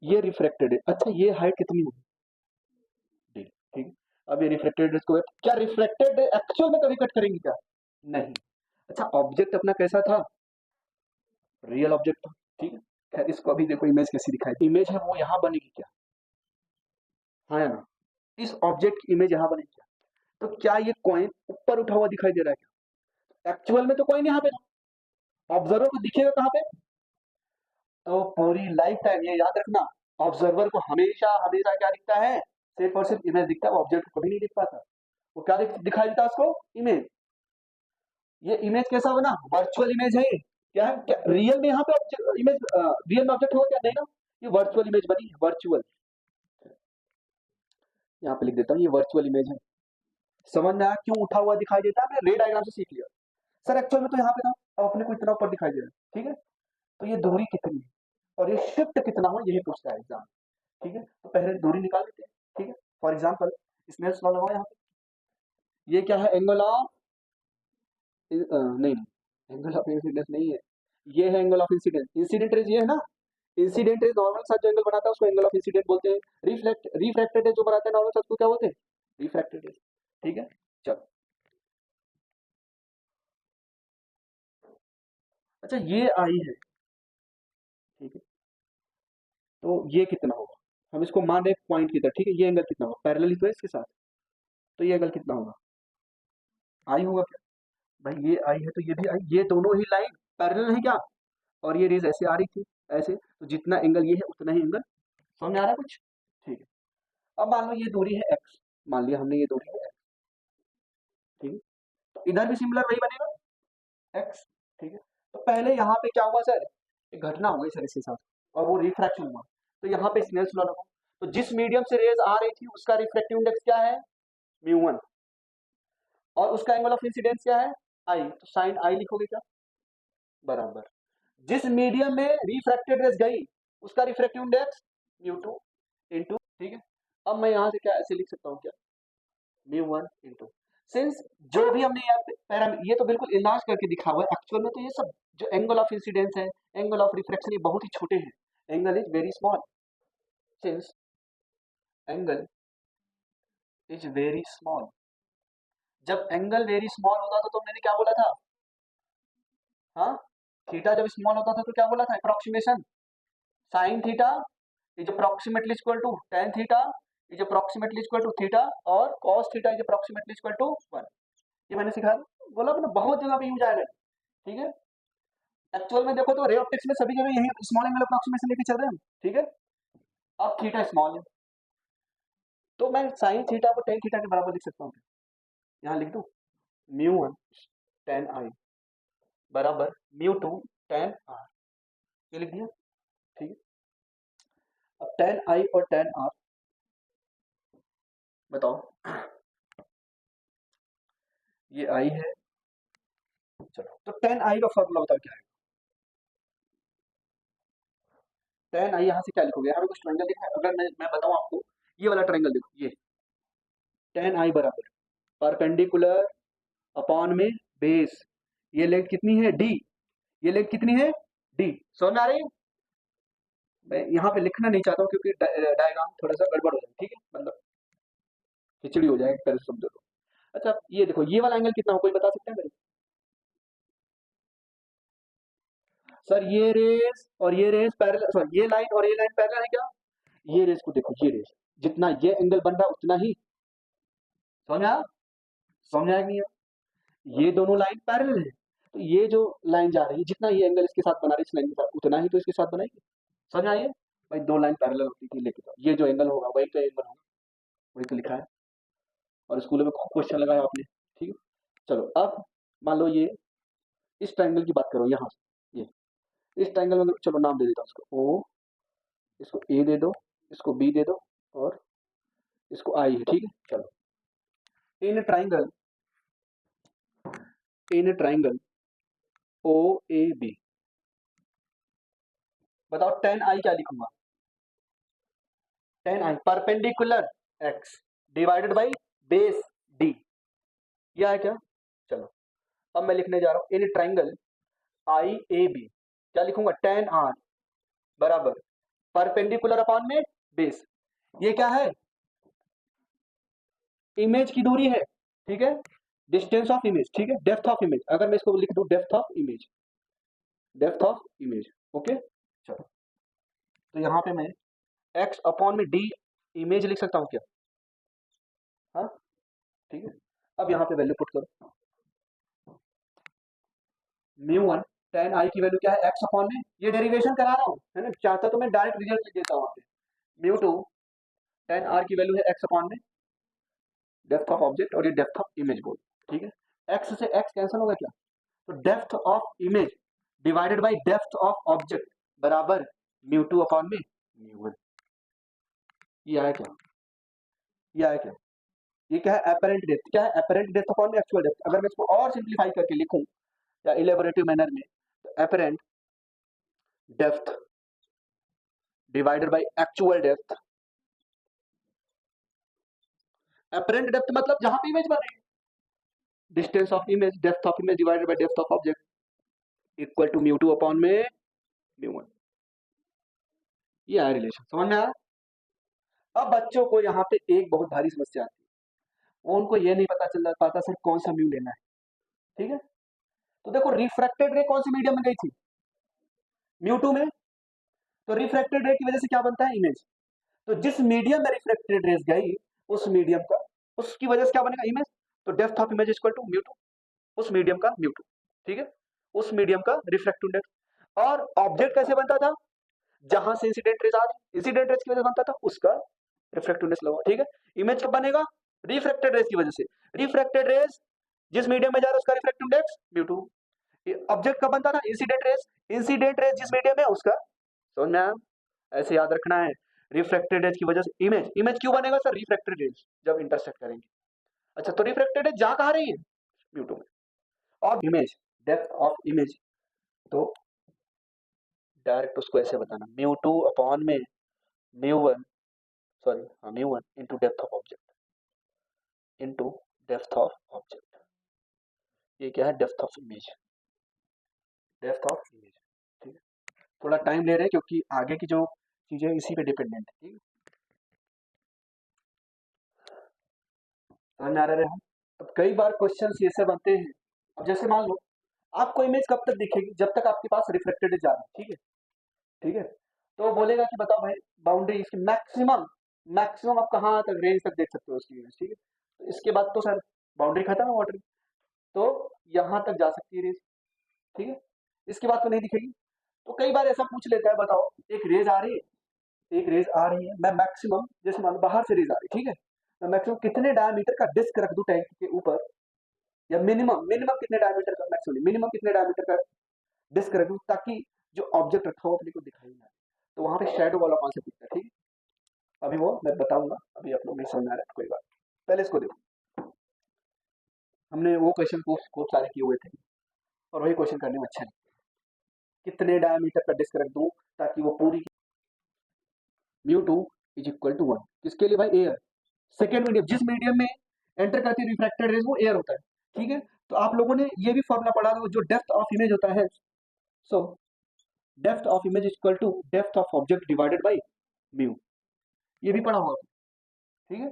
ये रिफ्रैक्टेड है, अच्छा ये हाइट कितनी होगी, डी, ठीक है। अब ये रिफ्लेक्टेड इसको, क्या रिफ्लेक्टेड एक्चुअल में कभी कट करेंगे क्या, नहीं। अच्छा ऑब्जेक्ट अपना कैसा था, रियल ऑब्जेक्ट था, ठीक है। खैर इसको अभी देखो इमेज कैसी दिखाई, इमेज है वो यहाँ बनेगी क्या, हाँ या ना, इस ऑब्जेक्ट की इमेज यहाँ बनेगी क्या, तो क्या ये कॉइन ऊपर उठा हुआ दिखाई दे रहा है क्या, एक्चुअल में तो कॉइन यहाँ पे था, ऑब्जर्वर को दिखेगा कहाँ पे, तो पूरी लाइफ टाइम ये याद रखना, ऑब्जर्वर को हमेशा हमेशा क्या दिखता है, सिर्फ और सिर्फ इमेज दिखता है, वो ऑब्जेक्ट को कभी नहीं दिख पाता, वो क्या दिखाई देता है उसको, इमेज। ये इमेज कैसा बना, वर्चुअल इमेज है, क्या है, क्या रियल में यहाँ पे इमेज, रियल में ऑब्जेक्ट होगा क्या, नहीं ना, ये वर्चुअल इमेज बनी है, वर्चुअल, यहाँ पे लिख देता हूँ, ये वर्चुअल इमेज है। समझ में आया क्यों उठा हुआ दिखाई देता है, मैंने रे डायग्राम से सीख लिया, सर एक्चुअल में तो यहाँ पे था, अब अपने को इतना ऊपर दिखाई दे रहा है, ठीक है। तो ये दूरी कितनी है और ये शिफ्ट कितना हो, यही पूछता है एग्जाम, ठीक है। तो पहले दूरी निकाल लेते हैं, ठीक है। फॉर एग्जाम्पल स्नेल्स लॉ लगाओ यहाँ पे, ये क्या है, एंगल ऑफ, नहीं एंगल ऑफ इंसिडेंस नहीं है, ये है angle of incidence, incident raise ये है ना, इंसिडेंट रेज नॉर्मल साथ जो एंगल बनाता है उसको एंगल ऑफ इंसिडेंट बोलते हैं, रिफ्लेक्टेड जो बनाता है नॉर्मल साथ को क्या बोलते हैं, रिफ्रैक्टेड रेज। ठीक है, चलो। अच्छा ये आई है, ठीक है, तो ये कितना होगा, हम इसको मान रहे पॉइंट की तरह, ठीक है, ये एंगल कितना होगा, पैरेलल तो है इसके साथ, तो ये एंगल कितना होगा, आई होगा क्या, भाई ये आई है तो ये भी आई, ये दोनों ही लाइन पैरेलल है क्या, और ये रेज ऐसे आ रही थी, ऐसे, तो जितना एंगल ये है उतना ही एंगल, समझ में आ रहा है कुछ, ठीक है। अब मान लो ये दूरी है एक्स, मान लिया हमने ये दूरी है एक्स, ठीक है, तो इधर भी सिमिलर वही बनेगा एक्स, ठीक है। तो पहले यहाँ पे क्या हुआ सर, एक घटना हो गई सर इसके साथ, और वो रिफ्रैक्शन हुआ, तो यहाँ पे स्नेल्स लॉ लगा, तो जिस मीडियम से रेज आ रही थी उसका रिफ्रैक्टिव इंडेक्स क्या है, म्यू 1, और उसका एंगल ऑफ इंसिडेंस क्या है, आई, तो साइन आई लिखोगे क्या, बराबर, जिस मीडियम में रिफ्रैक्टेड रेज गई उसका रिफ्रैक्टिव इंडेक्स म्यू 2 इंटू, ठीक है। अब मैं यहाँ से क्या ऐसे लिख सकता हूँ क्या, म्यू 1 इंटू, सिंस जो भी हमने यहाँ पे ये तो बिल्कुल इलाज करके दिखा हुआ है, एक्चुअल में तो ये सब जो एंगल ऑफ इंसिडेंस है, एंगल ऑफ रिफ्रैक्शन, ये बहुत ही छोटे हैं, angle is very small, since angle is very small, जब एंगल वेरी स्मॉल होता था तो मैंने क्या बोला था, हाँ, थीटा जब स्मॉल होता था तो क्या बोला था, approximation, sine theta is approximately equal to tan theta is approximately equal to theta, और cos theta is approximately equal to 1, ये मैंने सिखाया, बोला मैंने बहुत जगह पे यूज आएगा, ठीक है। एक्चुअल में देखो तो रे ऑप्टिक्स में सभी जगह यही स्मॉल एंगल अप्रोक्सीमेशन लेके चल रहे हैं, ठीक है। अब थीटा स्मॉल है, तो मैं साइन थीटा को टेन थीटा के बराबर लिख सकता हूँ, यहाँ लिख दूं, म्यू 1 टेन आई बराबर म्यू 2 टेन आर, ये लिख दिया, ठीक है। अब टेन आई और टेन आर, बताओ, ये आई है, चलो तो टेन आई का फॉर्मूला बताओ क्या है, टेन आई यहाँ से क्या लिखोगे, यहाँ पे कुछ ट्रायंगल दिखा है, अगर मैं बताऊँ आपको, ये वाला ट्रायंगल देखो, ये टेन आई बराबर परपेंडिकुलर अपॉन में बेस, ये लेंथ कितनी है डी, ये लेंथ कितनी है डी, समझ में आ रही है, मैं यहाँ पे लिखना नहीं चाहता हूँ क्योंकि डायग्राम थोड़ा सा गड़बड़ हो जाए, ठीक है, मतलब खिचड़ी हो जाए, कर समझो तो। अच्छा ये देखो, ये वाला एंगल कितना हो, कोई बता सकते हैं मेरे, सर ये रेस और ये रेस पैरेलल, सॉरी ये लाइन और ये लाइन पैरेलल है क्या, ये रेस को देखो, ये रेस जितना ये एंगल बन रहा है उतना ही, समझ में आया, समझ में आया कि नहीं आया? ये दोनों लाइन पैरेलल है, तो ये जो लाइन जा रही है जितना ये एंगल इसके साथ बना रही है इस लाइन के साथ, उतना ही तो इसके साथ बनाएगी, समझ में आई है? भाई दो लाइन पैरेलल होती थी, लेके जाओ, ये जो एंगल होगा वही तो एंगल होगा, वही तो लिखा है, और स्कूल में खूब क्वेश्चन लगाया आपने, ठीक है। चलो अब मान लो ये इस ट्रायंगल की बात करो, यहाँ से ये इस ट्रायंगल में, चलो नाम दे देता हूँ इसको ओ, इसको ए दे दो, इसको बी दे दो, और इसको आई है, ठीक है। चलो in triangle, in triangle O A B, बताओ टेन आई क्या लिखूंगा, tan i perpendicular x divided by base d, यह है क्या, चलो अब मैं लिखने जा रहा हूँ in triangle I A B, क्या लिखूंगा, टेन आर बराबर परपेंडिकुलर अपॉन में बेस, ये क्या है, इमेज की दूरी है, ठीक है, डिस्टेंस ऑफ इमेज, ठीक है, डेप्थ ऑफ इमेज, अगर मैं इसको लिख दूं depth of image, depth of image, okay. चलो तो यहाँ पे मैं एक्स अपॉन में डी इमेज लिख सकता हूँ क्या, हाँ, ठीक है। अब यहाँ पे वैल्यू पुट करो, म्यू 1 टेन आई की वैल्यू क्या है, एक्स अपॉन में, ये डेरिवेशन करा रहा हूँ है ना, चाहता तो मैं डायरेक्ट रिजल्ट लिख देता हूँ वहाँ पे, म्यू 2 टेन आर की वैल्यू है एक्स अपॉन में डेप्थ ऑफ ऑब्जेक्ट, और ये डेप्थ ऑफ इमेज बोल, ठीक है, एक्स से एक्स कैंसिल होगा क्या, तो depth of image divided by depth of object बराबर म्यू 2 अपॉन में म्यू 1, ये आया क्या, ये आया क्या, ये क्या है, एपरेंट डेप्थ, क्या है, एपरेंट डेप्थ अपॉन में एक्चुअल डेप्थ, अगर मैं इसको और सिंप्लीफाई करके लिखूं या इलेबोरेटिव मैनर में, तो apparent depth divided by actual depth, apparent depth मतलब जहां पे इमेज बन रही है, distance of image, depth of image divided by depth of object equal to mu 2 upon में म्यू 1, ये है रिलेशन, समझ में आया। अब बच्चों को यहाँ पे एक बहुत भारी समस्या आती है, वो उनको ये नहीं पता चल पाता सर कौन सा म्यू लेना है, ठीक है। तो देखो रिफ्रैक्टेड रे कौन सी मीडियम में गई थी, म्यू टू में, तो रिफ्रैक्टेड रे की वजह से क्या बनता है, इमेज। तो जिस मीडियम में रिफ्रैक्टेड रेज गई उस मीडियम का, उसकी वजह से क्या बनेगा, इमेज। तो depth of image equal to mu two, उस मीडियम का म्यू टू, ठीक है, उस मीडियम का रिफ्रैक्टिव इंडेक्स। और ऑब्जेक्ट कैसे बनता था, जहां से इंसिडेंट रेज आ रही, इंसिडेंट रेज की वजह से बनता था उसका रिफ्रैक्टिव इंडेक्स लगा, ठीक है। इमेज कब बनेगा, रिफ्रैक्टेड रेज की वजह से, रिफ्रैक्टेड रेज जिस मीडियम में जा रहा है उसका refractive index mu two. Object कब बनता था, इंसिडेंट रेज, इंसिडेंट रेज जिस मीडियम में उसका, समझ में आया, ऐसे याद रखना है। रिफ्रैक्टेड रेज की वजह से इमेज, इमेज क्यों बनेगा सर, रिफ्रैक्टेड रेज जब इंटरसेक्ट करेंगे। अच्छा, तो रिफ्रैक्टेड रेज जा कहां रही है, म्यू टू में। और इमेज, डेप्थ ऑफ इमेज, तो डायरेक्ट उसको ऐसे बताना, म्यू टू अपॉन में म्यू वन, सॉरी हाँ mu one into depth of object, into depth of object. ये क्या है, depth of image, depth of image, ठीक है। थोड़ा टाइम ले रहे हैं क्योंकि आगे की जो चीजें इसी पे डिपेंडेंट है, ठीक है। समझ में आ रहा है। अब कई बार क्वेश्चन ऐसे बनते हैं, अब जैसे मान लो आपको इमेज कब तक दिखेगी, जब तक आपके पास रिफ्लेक्टेड जा रहा है, ठीक है, ठीक है। तो वो बोलेगा कि बताओ भाई बाउंड्री इसकी मैक्सिमम, मैक्सिमम आप कहाँ तक रेंज तक देख सकते हो उसकी इमेज, ठीक है। तो इसके बाद तो सर बाउंड्री खत्म है वाटर, तो यहाँ तक जा सकती है रेंज, ठीक है। इसके बाद तो नहीं दिखेगी। तो कई बार ऐसा पूछ लेता है, बताओ एक रेज आ रही है, एक रेज आ रही है, मैं मैक्सिमम जैसे मान लो बाहर से रेज आ रही है, ठीक है, मैं मैक्सिमम कितने डायमीटर का डिस्क रख दूं टैंक के ऊपर, या मिनिमम, मिनिमम कितने डायमीटर का, मैक्सिमम मिनिमम कितने डायमीटर का डिस्क रख दूं ताकि जो ऑब्जेक्ट रखा हो अपने को दिखाई ना दे। तो वहां पे शेडो वाला कॉन्सेप्ट दिखता है, ठीक है। अभी वो मैं बताऊंगा, अभी आप लोग नहीं समझ आ रहा है कोई बात, पहले इसको देखो। हमने वो क्वेश्चन को खूब सारे किए हुए थे और वही क्वेश्चन करने में अच्छा लगता है, कितने डायमीटर का डिस्क रख दूं ताकि वो पूरी, mu two is equal to one, किसके लिए भाई, एयर। सेकेंड मीडियम, जिस मीडियम में एंटर करती है रिफ्रैक्टेड रेज वो एयर होता है, ठीक है। तो आप लोगों ने ये भी फॉर्मूला पढ़ा था, जो डेप्थ ऑफ इमेज होता है, so depth of image equal to depth of object divided by mu, ये भी पढ़ा हुआ, ठीक है।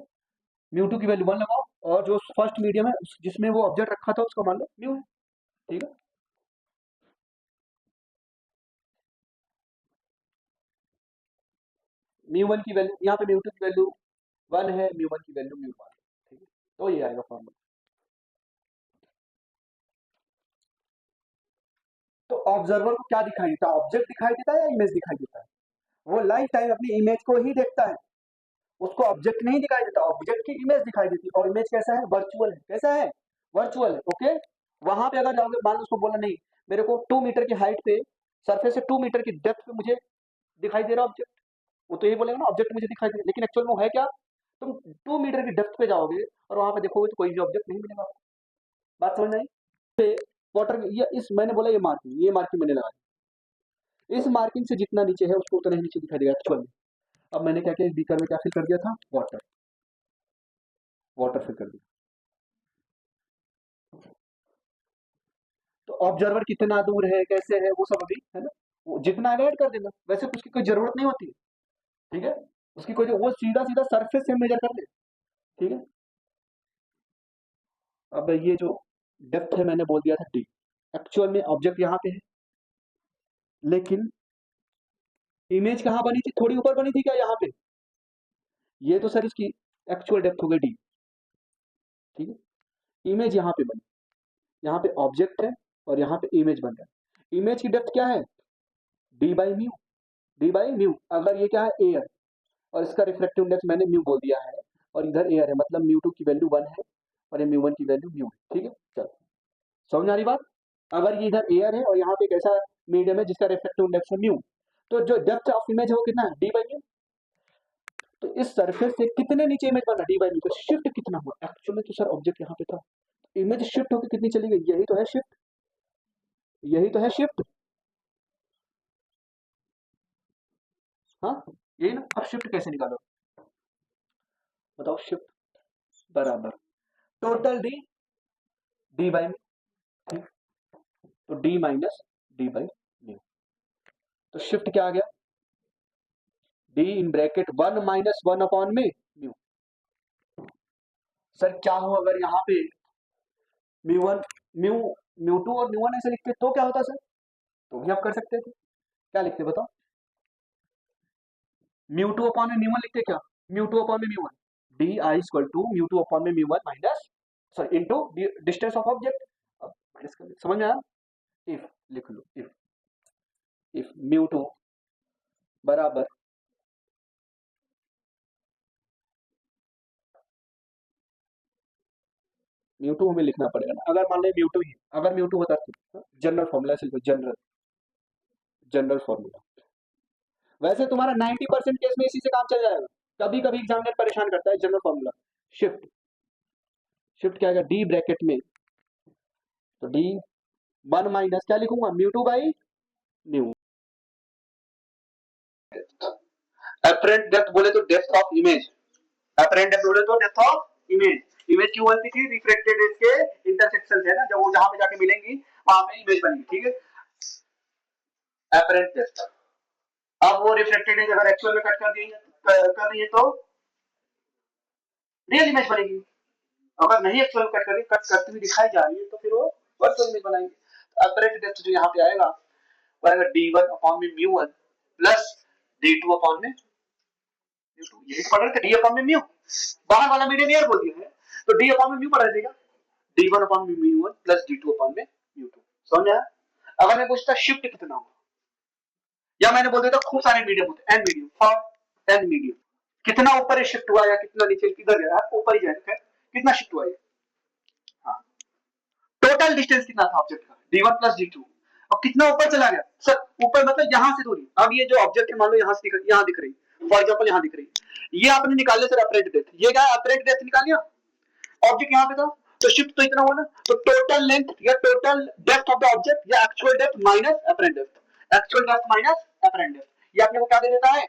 म्यू टू की वैल्यू वन लगाओ और जो फर्स्ट मीडियम है जिसमें वो ऑब्जेक्ट रखा था उसका मान लो म्यू है, ठीक है। म्यू वन की वैल्यू, यहाँ पे म्यू टू की वैल्यू वन है, म्यू वन की वैल्यू म्यू वन, ठीक है। तो ये आएगा फॉर्मूला। तो ऑब्जर्वर को क्या दिखाई देता है, ऑब्जेक्ट दिखाई देता है या इमेज दिखाई देता है, वो लाइफ टाइम अपनी इमेज को ही देखता है, उसको ऑब्जेक्ट नहीं दिखाई देता, ऑब्जेक्ट की इमेज दिखाई देती है। और इमेज कैसा है, वर्चुअल है, कैसा है, वर्चुअल है, ओके। वहां पे अगर जाओगे, मान लो उसको बोला नहीं मेरे को 2 मीटर की हाइट पे सरफेस से 2 मीटर की डेप्थ पे मुझे दिखाई दे रहा ऑब्जेक्ट, वो तो यही बोलेगा ना ऑब्जेक्ट मुझे दिखाई दे, लेकिन एक्चुअल में वो है क्या, तुम 2 मीटर की डेप्थ पे जाओगे और वहां पे देखोगे तो कोई भी ऑब्जेक्ट नहीं मिलेगा। बात समझ में आई। वाटर, ये इस मैंने बोला ये मार्किंग मैंने लगाई, इस मार्किंग से जितना नीचे है उसको उतना ही नीचे दिखाई देगा एक्चुअल में। अब मैंने क्या किया, बीकर में क्या फिल कर दिया था, वाटर, वाटर फिल कर दिया। तो ऑब्जर्वर कितना दूर है, कैसे है, वो सब अभी है ना, वो जितना ऐड कर देगा, वैसे तो उसकी कोई जरूरत नहीं होती, ठीक है। उसकी कोई, वो सीधा सीधा सरफेस से मेजर कर ले, ठीक है। अब ये जो डेप्थ है मैंने बोल दिया था डी, एक्चुअल में ऑब्जेक्ट यहाँ पे है, लेकिन इमेज कहाँ बनी थी, थोड़ी ऊपर बनी थी क्या यहाँ पे, ये तो सर इसकी एक्चुअल डेप्थ हो गई डी, ठीक है। इमेज यहाँ पे बनी, यहाँ पे ऑब्जेक्ट है और यहाँ पे इमेज बन रहा है, इमेज की डेप्थ क्या है, D by mu, D by mu. अगर ये क्या है, एयर, और इसका रिफ्लेक्टिव इंडेक्स मैंने म्यू बोल दिया है, और इधर एयर है, मतलब म्यू टू की वैल्यू वन है और ये म्यू वन की वैल्यू म्यू है, ठीक है। चलो समझ आ रही बात। अगर ये इधर एयर है और यहाँ पे एक ऐसा मीडियम है जिसका रिफ्लेक्टिव इंडेक्स है म्यू, तो जो डेप्थ ऑफ इमेज है वो कितना है, डी बाई म्यू। तो इस सरफेस से कितने नीचे इमेज बना, डी बाई म्यू, तो शिफ्ट कितना हुआ, एक्चुअली में तो सर ऑब्जेक्ट यहाँ पे था, इमेज शिफ्ट होकर कितनी चली गई, यही तो है शिफ्ट, यही तो है शिफ्ट, हाँ यही ना। अब शिफ्ट कैसे निकालो, बताओ, शिफ्ट बराबर total D, D by mu, तो D minus D by mu, तो शिफ्ट क्या आ गया, D in bracket one minus one upon में म्यू, सर क्या हो अगर यहाँ पे mu one mu mu two और म्यू वन ऐसे लिखते तो क्या होता सर? तो भी आप कर सकते थे। क्या लिखते बताओ? म्यू टू अपॉन में म्यू वन लिखते क्या? म्यू टू अपॉन में mu one, D I equal to mu two upon में mu one minus sorry into distance of object. अब माइनस कर समझ में आया? इफ लिख लो, इफ म्यू टू बराबर म्यू टू हमें लिखना पड़ेगा ना, अगर मान लो म्यू टू ही, अगर म्यू टू होता तो जनरल फॉर्मूला से लिखो, जनरल जनरल फॉर्मूला। वैसे तुम्हारा 90% केस में इसी से काम चल जाएगा, कभी कभी एग्जामिनर परेशान करता है। जनरल फॉर्मूला शिफ्ट, शिफ्ट क्या आएगा डी ब्रैकेट में, तो डी वन माइनस क्या लिखूंगा mu two by mu. Apparent depth बोले तो depth of image, apparent depth बोले तो डेप्थ ऑफ इमेज। इमेज क्यों बनती थी? रिफ्रैक्टेड रेज के इंटरसेक्शन है ना, जब वो जहां पे जाके मिलेंगी वहां पे इमेज बनेगी, ठीक है। अपरेंट डेप्थ, अब वो रिफ्लेक्टेड इमेज अगर एक्चुअल में कट कर रही है तो रियल इमेज बनेगी, अगर नहीं एक्चुअल में कट कर रही, कट करती हुई दिखाई जा रही है तो फिर वो वर्चुअल इमेज बनाएंगे। अपरेंट डेप्थ जो यहाँ पे आएगा वो आएगा d1 अपॉन में म्यू1 प्लस d2 अपॉन में म्यू2। यही तो पढ़ रहे थे, d अपॉन में म्यू, बाहर वाला मीडियम एयर बोल दिया है तो d अपॉन में म्यू पढ़ा जाएगा, d1 अपॉन में म्यू1 प्लस d2 अपॉन में म्यू2। समझ आया? अगर मैं पूछता शिफ्ट कितना होगा, या मैंने बोल दिया था खूब सारे मीडियम होते हैं, n medium for n medium, कितना ऊपर शिफ्ट हुआ या कितना नीचे किधर गया, ऊपर ही जाएगा, कितना शिफ्ट हुआ है। हाँ, टोटल डिस्टेंस कितना था ऑब्जेक्ट का, d1 प्लस d2, और कितना ऊपर चला गया सर? ऊपर मतलब यहां से दूरी। अब ये जो ऑब्जेक्ट है मान लो यहां से यहां दिख रही, फॉर एग्जांपल यहां दिख रही, ये आपने निकाल लिया सर अपरेंट डेप्थ, ये क्या अपरेंट डेप्थ निकाल लिया, ऑब्जेक्ट यहां पे था तो शिफ्ट तो इतना हुआ ना, तो टोटल लेंथ या total depth of the object या actual depth minus apparent depth, actual depth minus apparent depth, ये आपने को क्या दे देता है?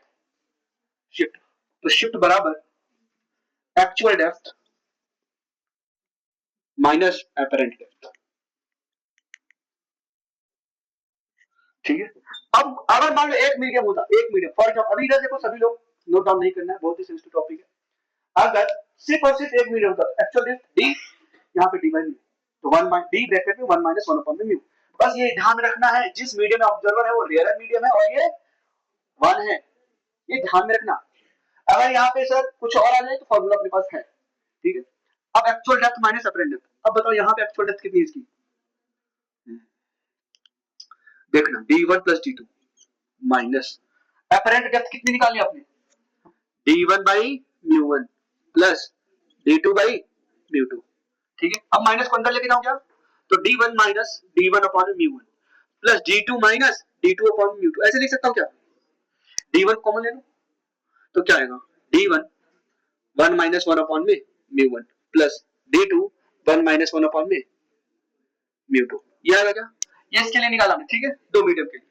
शिफ्ट। तो शिफ्ट बराबर actual depth minus apparent depth, ठीक है। अब अगर मान लो एक मीडियम होता, एक मीडियम फॉर एग्जांपल, अभी इधर देखो सभी लोग नोट डाउन नहीं करना है, बहुत ही सेंसिटिव टॉपिक है। अगर सिर्फ और सिर्फ एक मीडियम होता, एक्चुअल डेप्थ डी, यहाँ पे डी बाई म्यू, तो 1 डी ब्रैकेट में 1 माइनस 1 अपॉन में म्यू। बस ये ध्यान रखना है जिस मीडियम में ऑब्जर्वर है वो रेयर मीडियम है और ये 1 है, ये ध्यान में रखना। अगर यहाँ पे सर कुछ और आ जाए तो फॉर्मूला अपने पास है, ठीक है। अब actual depth minus apparent depth, अब बताओ यहाँ पे एक्चुअल डेप्थ कितनी है इसकी, देखना d1 plus d2 minus apparent depth कितनी निकाली आपने, d1 by mu one plus d2 by mu two, ठीक है। अब माइनस को अंदर लेके जाऊं क्या, तो d1 minus d1 upon mu one plus d2 minus d2 upon mu two, ऐसे लिख सकता हूं क्या, d1 कॉमन ले लो तो क्या आएगा, d1 1 माइनस 1 अपॉन में म्यू1 प्लस d2 1 माइनस 1 अपॉन में म्यू2, ये आएगा क्या, ये इसके लिए निकाला हमने, ठीक है, दो मीडियम के लिए।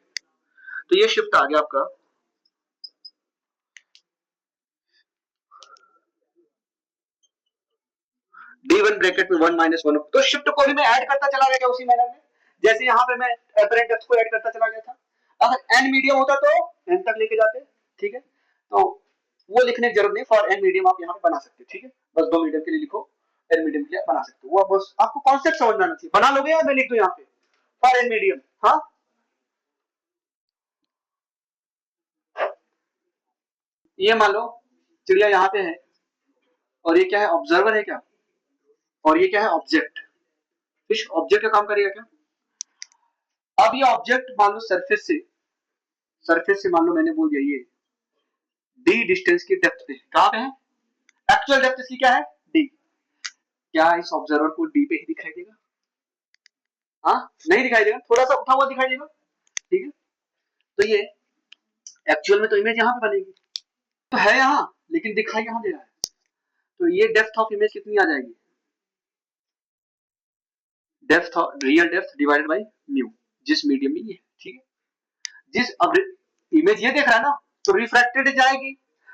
तो ये शिफ्ट आ गया आपका d1 ब्रैकेट में 1 माइनस 1, तो शिफ्ट को भी मैं ऐड करता चला गया उसी मैनर में, जैसे यहाँ पे मैं अपरेंट डेप्थ को ऐड करता चला गया था। अगर n मीडियम होता तो n तक लेके जाते, ठीक है। तो वो लिखने की जरूरत नहीं, फॉर n मीडियम आप यहाँ पे बना सकते, ठीक है। बस दो मीडियम के लिए लिखो, n मीडियम के लिए बना सकते हो, वो बस आपको कॉन्सेप्ट समझना चाहिए। बना लोगे या मैं लिख दूं यहाँ पे फॉर n मीडियम, हाँ। ये मान लो चिड़िया यहाँ पे है और ये क्या है, ऑब्जर्वर है क्या, और ये क्या है, ऑब्जेक्ट। फिश ऑब्जेक्ट का काम करेगा क्या, अब ये ऑब्जेक्ट मान लो सरफेस से मान लो मैंने बोल दिया ये डी डिस्टेंस की डेप्थ पे कहां पे है, एक्चुअल डेप्थ इसकी क्या है डी, क्या इस ऑब्जर्वर को डी पे ही दिखाई देगा, हाँ नहीं दिखाई देगा, थोड़ा सा उठा हुआ दिखाई देगा, ठीक है। तो ये एक्चुअल में तो इमेज यहाँ पे बनेगी, तो है यहाँ लेकिन दिखाई यहाँ दे रहा है, तो ये डेप्थ ऑफ इमेज कितनी आ जाएगी, depth real depth divided by mu, जिस मीडियम में ये है, ठीक है। जिस अब इमेज ये देख रहा है ना, तो रिफ्रैक्टेड जाएगी,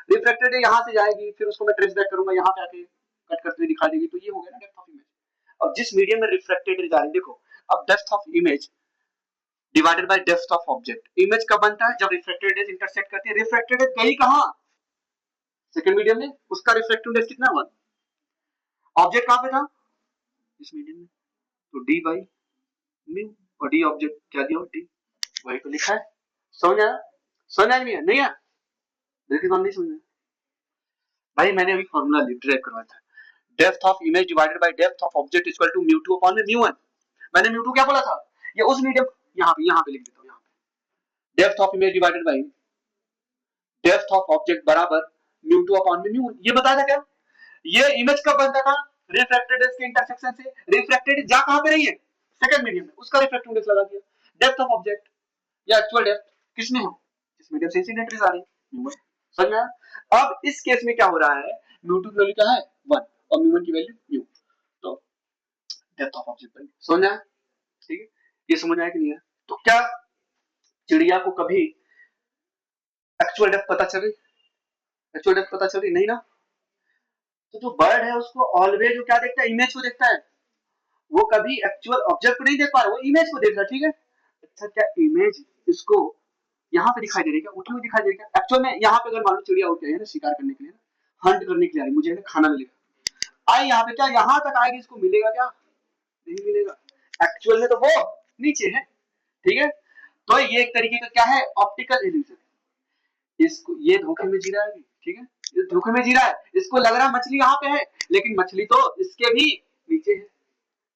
रिफ्रैक्टेड यहाँ से जाएगी, फिर उसको मैं ट्रेस बैक करूंगा यहाँ पे आके कट करते हुए दिखा देगी, तो ये हो गया ना डेप्थ ऑफ इमेज। अब जिस मीडियम में रिफ्रैक्टेड जा रही है, देखो अब depth of image divided by depth of object, image कब बनता है, जब रिफ्रैक्टेड रेज इंटरसेक्ट करती है, रिफ्रैक्टेड रेज गई कहां, सेकंड मीडियम में, उसका रिफ्रैक्टिव इंडेक्स कितना 1, ऑब्जेक्ट कहां पे था, इस मीडियम में, तो डी बाई म्यू, और डी ऑब्जेक्ट क्या दिया, डी, वही तो लिखा है। समझ आया, समझ आया नहीं आया, बिल्कुल नहीं समझ आया भाई, मैंने अभी फॉर्मूला ड्राइव करवाया था, depth of image divided by depth of object equal to mu two upon mu one. मैंने म्यू टू क्या बोला था, ये उस मीडियम, यहाँ पे लिख देता हूँ, यहाँ पे depth of image divided by depth of object बराबर mu two upon mu one. ये बताया था क्या, ये इमेज कब बनता था, रिफ्रैक्टेड के इंटरसेक्शन से, रिफ्रैक्टेड जा कहां पे रही है, सेकंड मीडियम में, उसका रिफ्रैक्टिव इंडेक्स लगा दिया, डेप्थ ऑफ ऑब्जेक्ट या एक्चुअल डेप्थ किसमें हो, जिस मीडियम से इंसिडेंट रेज आ रही है, समझ में आया। अब इस केस में क्या हो रहा है, म्यू टू की वैल्यू क्या है 1 और म्यू वन की वैल्यू म्यू, तो डेप्थ ऑफ ऑब्जेक्ट बन, समझ आया, ठीक है, ये समझ आया कि नहीं है। तो क्या चिड़िया को कभी एक्चुअल डेप्थ पता चल रही, एक्चुअल डेप्थ पता चल रही नहीं ना, तो जो बर्ड है उसको ऑलवेज वो क्या देखता है, इमेज को देखता है, वो कभी एक्चुअल ऑब्जेक्ट को नहीं देख पा रहा, वो इमेज को देख रहा है, ठीक है। अच्छा, क्या इमेज इसको यहाँ पे दिखाई दे रही है क्या, उठी हुई दिखाई दे रही है क्या, एक्चुअल में यहाँ पे अगर मान लो चिड़िया उठ गई है ना शिकार करने के लिए, हंट करने के लिए, मुझे ना खाना मिलेगा, आई यहाँ पे, क्या यहाँ तक आएगी, इसको मिलेगा क्या, नहीं मिलेगा, एक्चुअल में तो वो नीचे है, ठीक है। तो ये एक तरीके का क्या है, ऑप्टिकल इल्यूजन, इसको ये धोखे में जी रहा है, ठीक है, ये धोखे में जी रहा है, इसको लग रहा है मछली यहाँ पे है, लेकिन मछली तो इसके भी नीचे है,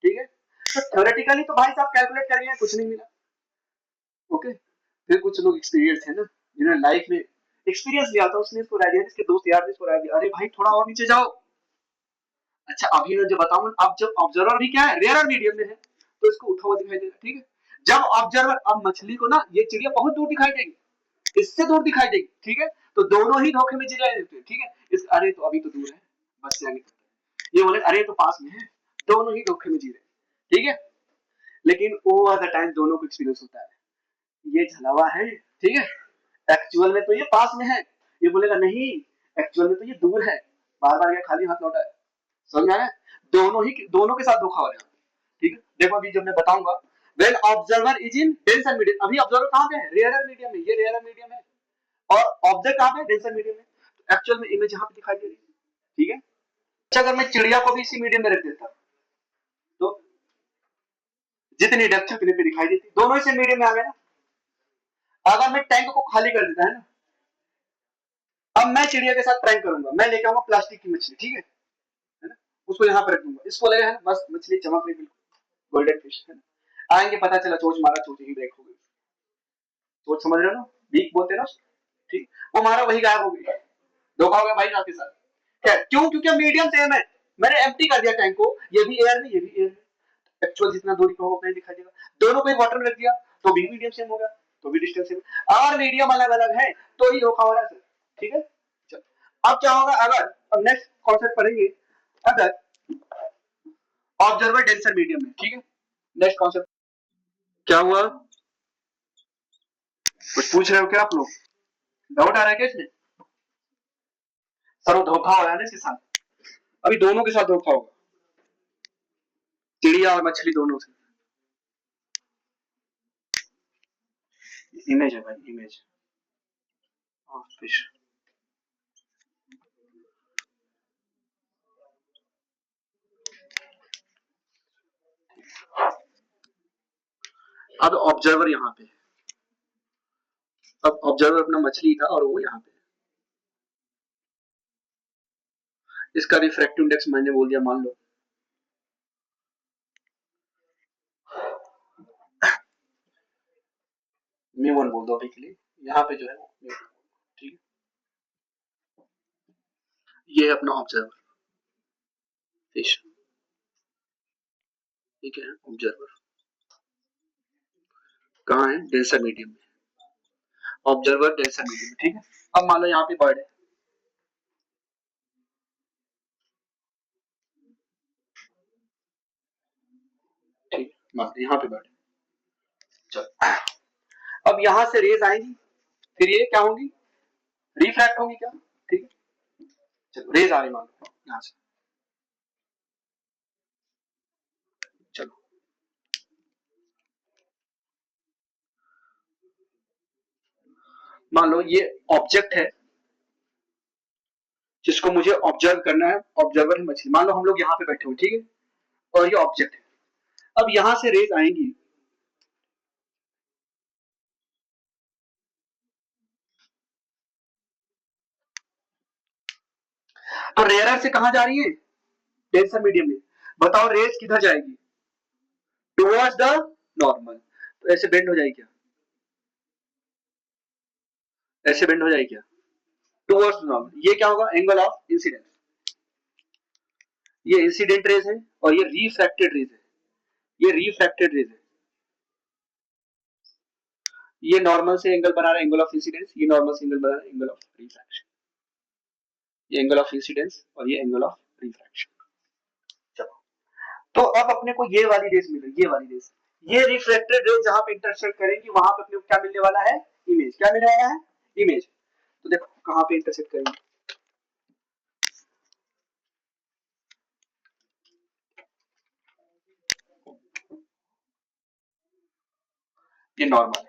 ठीक है। तो थ्योरेटिकली तो भाई साहब कैलकुलेट करेंगे, कुछ नहीं मिला, ओके। फिर कुछ लोग एक्सपीरियंस है ना, जिन्होंने लाइफ में एक्सपीरियंस लिया था, उसने इसको राय दिया, इसके दोस्त यार ने इसको राय दिया, अरे भाई थोड़ा और नीचे जाओ। अच्छा, अभी मैं जो बताऊं, अब जब ऑब्जर्वर भी क्या है, रेयर मीडियम में है, तो इसको उठा हुआ दिखाई देगा, ठीक है। जब ऑब्जर्वर, अब मछली को ना ये चिड़िया बहुत दूर दिखाई देगी, इससे दूर दिखाई देगी, ठीक है, तो दोनों ही धोखे में जी रहे थे, ठीक है। इस अरे तो अभी तो दूर है, बस से आगे, ये बोले अरे तो पास में है, दोनों ही धोखे में जी रहे, ठीक है। लेकिन ओवर द टाइम दोनों को एक्सपीरियंस होता है, ये झलावा है, ठीक है, एक्चुअल में तो ये पास में है, ये बोलेगा नहीं, एक्चुअल में तो ये दूर है, बार बार ये खाली हाथ लौटा है, समझ आया, दोनों के साथ धोखा हो रहा है, ठीक है। देखो अभी जब मैं बताऊंगा, when observer is in denser medium, अभी ऑब्जर्वर कहां पे है, रेयर मीडियम में, ये रेयर मीडियम है, और ऑब्जेक्ट कहां पे, डेंसर मीडियम में, तो एक्चुअल में इमेज यहां पे दिखाई दे रही है, ठीक है। अच्छा, अगर मैं चिड़िया को भी इसी मीडियम में रख देता, तो जितनी डेप्थ उतनी पे दिखाई देती, दोनों इसे मीडियम में आ गए ना। अगर मैं टैंक को खाली कर देता है ना, अब मैं चिड़िया के साथ प्रैंक करूंगा, मैं लेके आऊंगा प्लास्टिक की मछली, ठीक है ना, उसको यहाँ पे रख दूंगा, इसको लगा है ना बस मछली चमक रही, बिल्कुल गोल्डन फिश है ना, आएंगे पता चला चोच मारा, चोच ही ब्रेक हो गई, चोच समझ रहे हो ना, बीक बोलते ना, ठीक, वो मारा वही गायब हो गई, धोखा हो गया भाई आपके साथ, क्या क्यों, क्योंकि मीडियम सेम है, मैंने एम्प्टी कर दिया टैंक को, ये भी एयर में, ये भी एयर में, एक्चुअल जितना दूरी का होगा उतना ही दिखाई देगा, दोनों को एक वाटर में रख दिया तो भी मीडियम सेम होगा, तो भी डिस्टेंस सेम, और मीडियम अलग अलग है तो ही धोखा हो रहा है, ठीक है। अब क्या होगा, अगर अब नेक्स्ट कॉन्सेप्ट पढ़ेंगे, अगर ऑब्जर्वर डेंसर मीडियम में, ठीक है, नेक्स्ट कॉन्सेप्ट क्या हुआ, कुछ पूछ रहे हो क्या आप लोग, डाउट आ रहा है क्या इसमें, सर वो धोखा हो रहा है ना इसके साथ, अभी दोनों के साथ धोखा होगा, चिड़िया और मछली दोनों से, इमेज है भाई, इमेज ऑफ फिश, अब ऑब्जर्वर यहाँ पे, अब ऑब्जर्वर अपना मछली था और वो यहाँ पे, इसका रिफ्रैक्टिव इंडेक्स मैंने बोल दिया, मान लो म्यू वन बोल दो अभी के लिए, यहाँ पे जो है वो, ठीक है, ये है अपना ऑब्जर्वर फिश, ठीक है, ऑब्जर्वर कहाँ है, डेंसर मीडियम में, ऑब्जर्वर डेंसर मीडियम में, ठीक है। अब मान लो यहाँ पे बर्ड है, ठीक है, मान लो यहाँ पे बर्ड है, चलो अब यहाँ से रेज आएंगी, फिर ये क्या होंगी, रिफ्रैक्ट होंगी क्या, ठीक है, चलो रेज आ रही मान लो यहाँ से, चलो मान लो ये ऑब्जेक्ट है, जिसको मुझे ऑब्जर्व करना है। ऑब्जर्वर है मछली, मान लो हम लोग यहाँ पे बैठे हुए, ठीक है, और ये ऑब्जेक्ट है। अब यहां से रेज आएंगी, तो रेयरर से कहां जा रही है, डेंसर मीडियम में। बताओ रेज किधर जाएगी, टुवर्ड्स द नॉर्मल। तो ऐसे बेंड हो जाएगी क्या, ऐसे बेंड हो जाएगी क्या, टुवर्ड्स नॉर्मल। ये क्या होगा, एंगल ऑफ इंसिडेंस। ये इंसिडेंट रेज है और ये रिफ्रैक्टेड रेज है, ये रिफ्रैक्टेड रेज है। ये नॉर्मल से एंगल बना रहा है, एंगल ऑफ इंसिडेंस, ये नॉर्मल से एंगल बना रहा है, एंगल ऑफ रिफ्रैक्शन। ये एंगल ऑफ इंसिडेंस और ये एंगल ऑफ रिफ्रैक्शन। चलो, तो अब अपने को ये वाली रेस मिल रही, ये वाली रेस, ये रिफ्लेक्टेड रेस जहां पे इंटरसेक्ट करेंगी वहां पे अपने को क्या मिलने वाला है, इमेज। क्या मिलने वाला है, इमेज। तो देखो कहां पे इंटरसेक्ट करेंगे, ये नॉर्मल है।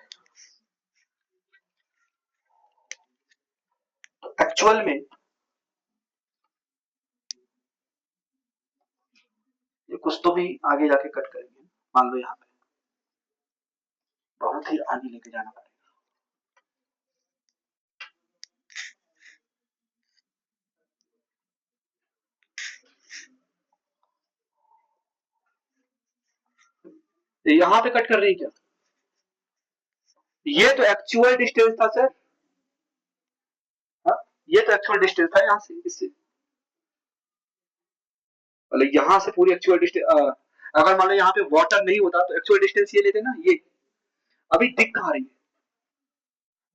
तो एक्चुअल में ये कुछ तो भी आगे जाके कट करेंगे, मान लो यहाँ पे बहुत ही आगे लेके जाना पड़ेगा। यहाँ पे कट कर रही है क्या, ये तो एक्चुअल डिस्टेंस था सर। हाँ, ये तो एक्चुअल डिस्टेंस था यहाँ से इससे, मतलब यहाँ से पूरी एक्चुअल डिस्टेंस। अगर मान लो यहाँ पे वाटर नहीं होता तो एक्चुअल डिस्टेंस ये लेते ना, ये अभी दिख कहाँ रही है,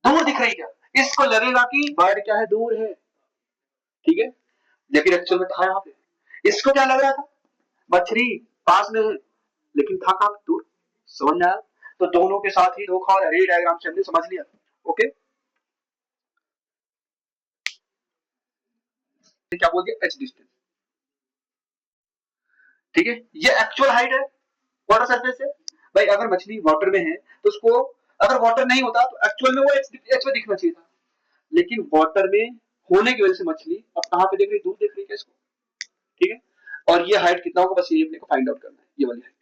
दूर दिख रही है क्या, इसको लगेगा कि बर्ड क्या है, दूर है, ठीक है, लेकिन एक्चुअल में था यहाँ पे। इसको क्या लग रहा था, मछली पास में है, लेकिन था कहाँ, दूर। समझ में आया, तो दोनों के साथ ही धोखा और रे डायग्राम से हमने समझ लिया। ओके, क्या बोल दिया, एच डिस्टेंस, ठीक है। ये एक्चुअल हाइट है वाटर सरफेस से। भाई अगर मछली वाटर में है तो उसको, अगर वाटर नहीं होता तो एक्चुअल में वो एच में दिखना चाहिए था, लेकिन वाटर में होने की वजह से मछली अब कहां पे देख रही, दूर देख रही है इसको, ठीक है। और ये हाइट कितना होगा, बस ये अपने को फाइंड आउट करना है, ये वाली हाइट।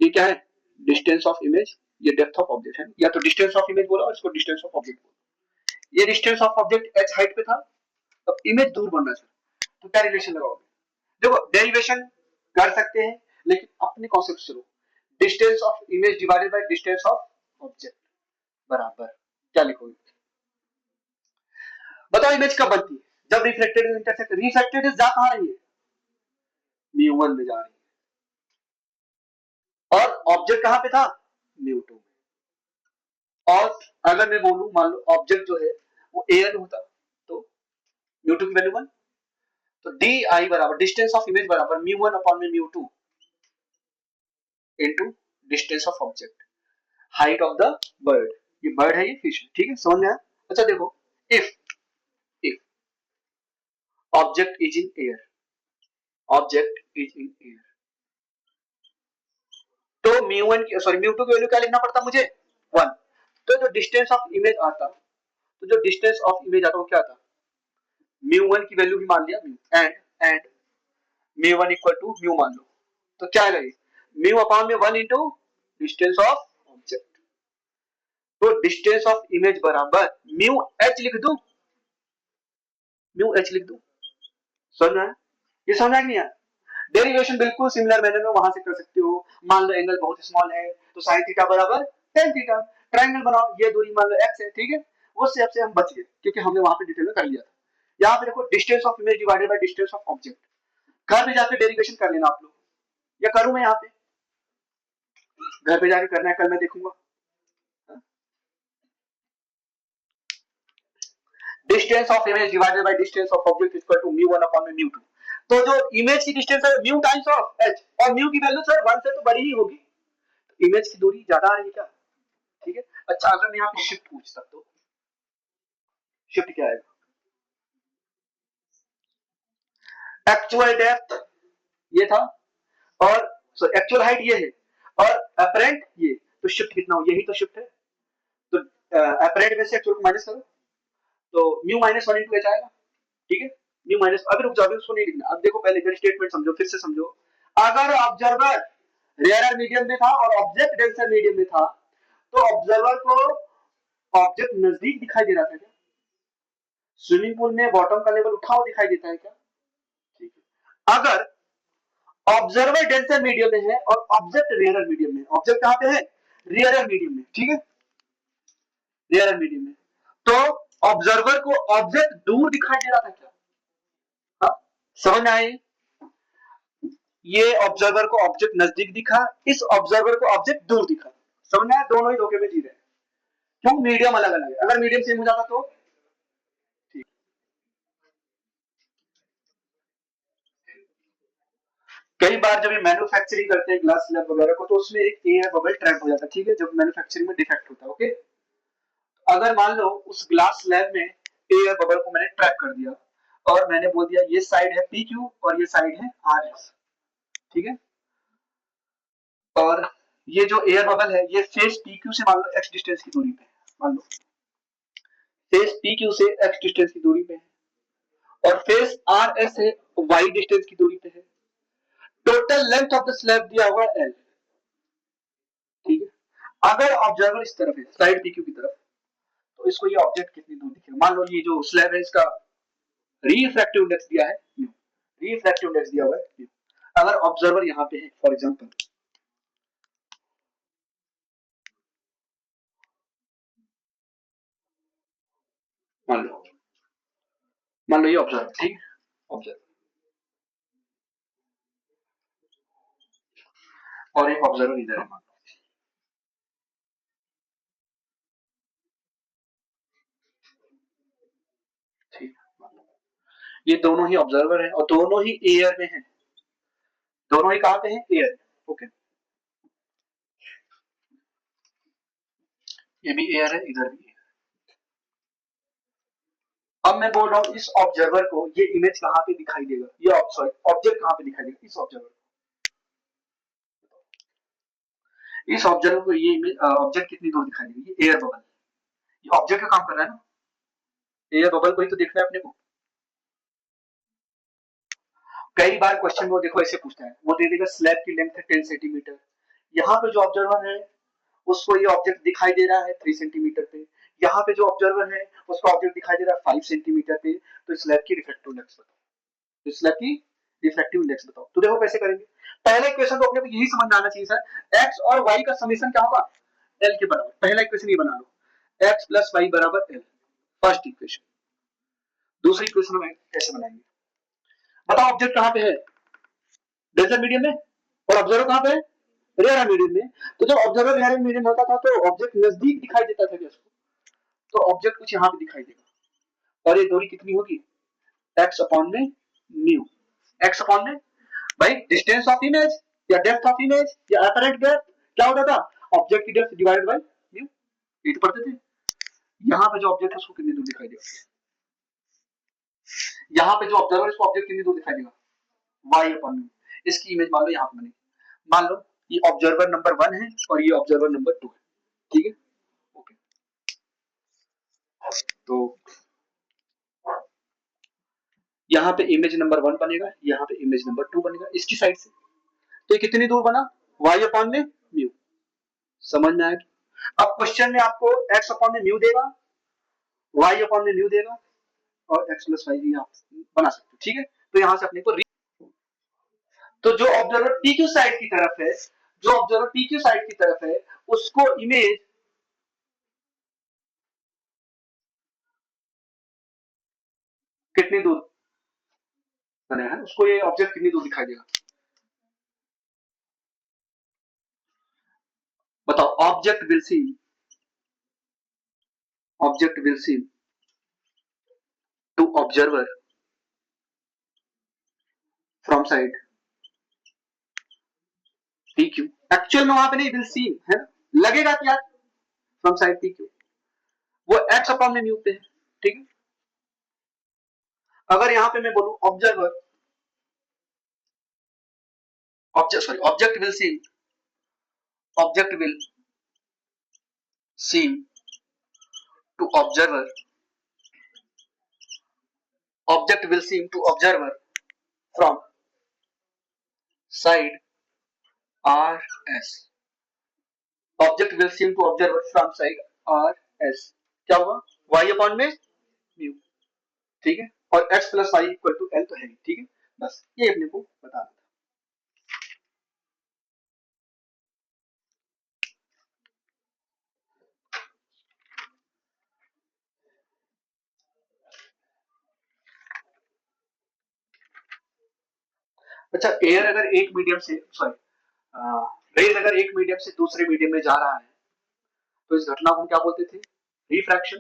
ये क्या है, डिस्टेंस ऑफ इमेज, ये डेप्थ ऑफ ऑब्जेक्ट है, या तो डिस्टेंस ऑफ इमेज बोला और इसको डिस्टेंस ऑफ ऑब्जेक्ट बोला। ये distance of object H height पे था, अब इमेज दूर बढ़ना है सर, तो क्या रिलेशन लगाओगे, देखो डेरिवेशन कर सकते हैं, लेकिन अपने कॉन्सेप्ट से लो, distance of image divided by distance of object बराबर क्या लिखोगे, बताओ इमेज कब बनती है, जब रिफ्लेक्टेड इंटरसेक्ट, रिफ्लेक्टेड जा कहां रही है, म्यू वन में जा रही है, और ऑब्जेक्ट कहां पे था, म्यू टू में। और अगर मैं बोलूं, मान लो ऑब्जेक्ट जो है वो एयर होता तो म्यू टू की वैल्यू वन, तो डी आई बराबर डिस्टेंस ऑफ इमेज बराबर म्यू वन अपॉन में mu two into distance of object, height of the bird. ये बर्ड है, ये फिश है, ठीक है, समझ में आया। अच्छा देखो, if if object is in air, object is in air, तो म्यू वन की, सॉरी म्यू टू की वैल्यू क्या लिखना पड़ता मुझे, वन। तो जो डिस्टेंस ऑफ इमेज आता, तो जो डिस्टेंस ऑफ इमेज आता वो क्या आता, म्यू वन की वैल्यू भी मान लिया mu, and mu one equal to mu मान लो, तो क्या आएगा ये, म्यू अपॉन में one into distance of object. तो डिस्टेंस ऑफ इमेज बराबर म्यू एच लिख दू, म्यू एच लिख दू, समझ में आया, ये समझ नहीं आया। डेरिवेशन बिल्कुल सिमिलर मैनर में वहां से कर सकते हो। मान लो एंगल बहुत स्मॉल है तो साइन थीटा बराबर टेन थीटा, ट्रायंगल बनाओ, ये दूरी मान लो एक्स है, ठीक है, उससे अब से हम बच गए क्योंकि हमने वहां पे डिटेल में कर लिया था। यहाँ पे देखो distance of image divided by distance of object, घर पे जाकर डेरिवेशन कर लेना आप लोग, या करूं मैं यहाँ पे, घर पे जाके करना है, कल मैं देखूंगा। Distance of image divided by distance of object equal to mu one upon mu two. तो जो इमेज की डिस्टेंस है म्यू टाइम्स ऑफ एच, और म्यू की वैल्यू सर वन से तो बड़ी ही होगी, इमेज की दूरी ज्यादा आ रही है क्या, ठीक है। अच्छा अगर मैं यहाँ पे शिफ्ट पूछता तो शिफ्ट क्या आएगा, एक्चुअल डेप्थ ये था, और एक्चुअल हाइट ये है, और अपरेंट ये, तो शिफ्ट कितना हो, यही तो शिफ्ट है। तो अपरेंट में से एक्चुअल को माइनस करो, तो mu minus one into H आएगा, ठीक है, न्यू माइनस, अगर ऑब्जर्वर उसको नहीं लिखना। अब देखो पहले मेरी स्टेटमेंट समझो, फिर से समझो। अगर ऑब्जर्वर रेयर मीडियम में था और ऑब्जेक्ट डेंसर मीडियम में था, तो ऑब्जर्वर को ऑब्जेक्ट नजदीक दिखाई दे रहा था क्या? स्विमिंग पूल में बॉटम का लेवल उठा हुआ दिखाई देता है क्या? ठीक है। अगर ऑब्जर्वर डेंसर मीडियम में है और ऑब्जेक्ट रेयर मीडियम में, ऑब्जेक्ट कहां पे है? रेयर मीडियम में, ठीक है, रेयर मीडियम में, तो ऑब्जर्वर को ऑब्जेक्ट दूर दिखाई दे रहा था क्या? हाँ, समझ में आए? ये ऑब्जर्वर को ऑब्जेक्ट नजदीक दिखा, इस ऑब्जर्वर को ऑब्जेक्ट दूर दिखा। समझ में आया? दोनों ही धोखे में जी रहे हैं। क्यों? मीडियम अलग अलग है। अगर मीडियम सेम हो जाता तो ठीक। कई बार जब ये मैन्युफैक्चरिंग करते हैं ग्लास स्लैब वगैरह को, तो उसमें एक एयर बबल ट्रैप हो जाता है, ठीक है, जब मैन्युफैक्चरिंग में डिफेक्ट होता है। ओके, अगर मान लो उस ग्लास स्लैब में एयर बबल को मैंने ट्रैप कर दिया और मैंने बोल दिया ये साइड है पी क्यू और ये साइड है आर एस, ठीक है, और ये जो एयर बबल है ये फेस पी क्यू से मान लो एक्स डिस्टेंस की दूरी पे है, मान लो फेस पी क्यू से एक्स डिस्टेंस की दूरी पे है और फेस आर एस से वाई डिस्टेंस की दूरी पे है। Total length of the slab दिया हुआ एल, ठीक है। अगर ऑब्जर्वर इस तरफ है साइड पी क्यू की तरफ, तो इसको ये ऑब्जेक्ट कितनी दूर दिखेगा? मान लो ये जो स्लैब है इसका रिफ्रैक्टिव इंडेक्स दिया है न्यू, रिफ्रैक्टिव इंडेक्स दिया हुआ है न्यू। अगर ऑब्जर्वर यहाँ पे है फॉर एग्जांपल, मान लो ये ऑब्जर्वर, ठीक, ऑब्जर्वर और एक ऑब्जर्वर इधर है, मान लो, ठीक, ये दोनों ही ऑब्जर्वर है और दोनों ही एयर में है, दोनों ही कहां पे है? एयर। ओके, ये भी एयर है, इधर भी है। अब मैं बोल रहा हूं इस ऑब्जर्वर को ये इमेज कहां पे दिखाई देगा? ये सॉरी ऑब्जेक्ट कहां पे दिखाई देगा? इस ऑब्जर्वर, इस ऑब्जर्वर को ये इमेज ऑब्जेक्ट कितनी दूर दिखाई देगी? ये एयर बबल, ये ऑब्जेक्ट का काम कर रहा है ना, एयर बबल को ही तो देखना है अपने को। कई बार क्वेश्चन वो देखो ऐसे पूछता है, वो दे देगा स्लैब की लेंथ है 10 सेंटीमीटर, यहाँ पे जो ऑब्जर्वर है उसको ये ऑब्जेक्ट दिखाई दे रहा है 3 सेंटीमीटर पे, यहाँ पे जो ऑब्जर्वर है उसको ऑब्जेक्ट दिखाई दे रहा है 5 सेंटीमीटर पे, तो स्लैब की रिफ्रैक्टिव इंडेक्स बताओ, तो स्लैब की रिफ्रैक्टिव इंडेक्स बताओ। तो देखो कैसे करेंगे, पहले इक्वेशन तो अपने को यही समझ में आना चाहिए सर, एक्स और वाई का समीशन क्या होगा? एल के बराबर। पहला इक्वेशन ये बना लो, एक्स प्लस वाई बराबर एल, फर्स्ट इक्वेशन। दूसरी इक्वेशन में कैसे बनाएंगे? बताओ ऑब्जेक्ट कहां पे है? डेंसर मीडियम में, और ऑब्जर्वर कहां पे है? रेयर मीडियम में। तो जब ऑब्जर्वर रेयर मीडियम होता था तो ऑब्जेक्ट नजदीक दिखाई देता था क्या उसको? तो ऑब्जेक्ट कुछ यहाँ पे दिखाई देगा और ये दूरी कितनी होगी? एक्स अपॉन में न्यू, एक्स अपॉन में भाई डिस्टेंस ऑफ इमेज या डेप्थ ऑफ इमेज या अपरेंट डेप्थ, क्या होता था? ऑब्जेक्ट की डेप्थ डिवाइडेड बाय न्यू, ये तो पढ़ते थे। यहाँ पे जो ऑब्जेक्ट है उसको कितनी दूर दिखाई देगा? यहाँ पे जो ऑब्जर्वर है उसको ऑब्जेक्ट कितनी दूर दिखाई देगा? Y upon mu. इसकी इमेज मान लो यहाँ पे बनी, मान लो ये ऑब्जर्वर नंबर 1 है और ये ऑब्जर्वर नंबर 2 है, ठीक है, ओके। तो यहाँ पे इमेज नंबर 1 बनेगा, यहाँ पे इमेज नंबर 2 बनेगा इसकी साइड से, तो ये कितनी दूर बना? वाई अपॉन में म्यू। समझ में आया? अब क्वेश्चन में आपको एक्स अपॉन में म्यू देगा, वाई अपॉन में म्यू देगा और एक्स प्लस वाई भी आप बना सकते हो, ठीक है। तो यहां से अपने को तो जो ऑब्जर्वर पी क्यू साइड की तरफ है, जो ऑब्जर्वर पी क्यू साइड की तरफ है उसको इमेज कितनी दूर बने हैं, उसको ये ऑब्जेक्ट कितनी दूर दिखाई देगा? बताओ, object will see to observer from side P Q, actual में वहां पे नहीं विल सी है, लगेगा क्या? फ्रॉम साइड पी क्यू, वो एक्स अपॉन में म्यू पे है, ठीक है। अगर यहाँ पे मैं बोलूं observer, object sorry object will seem to observer Object will seem to observer from side RS. Object will seem to observer from side RS. क्या होगा? Y अपॉन में म्यू, ठीक है, और x plus y equal to l तो है, ठीक है, बस ये अपने को बताना था। अच्छा, एयर अगर एक मीडियम से सॉरी रेज अगर एक मीडियम से दूसरे मीडियम में जा रहा है तो इस घटना को हम क्या बोलते थे? रिफ्रैक्शन,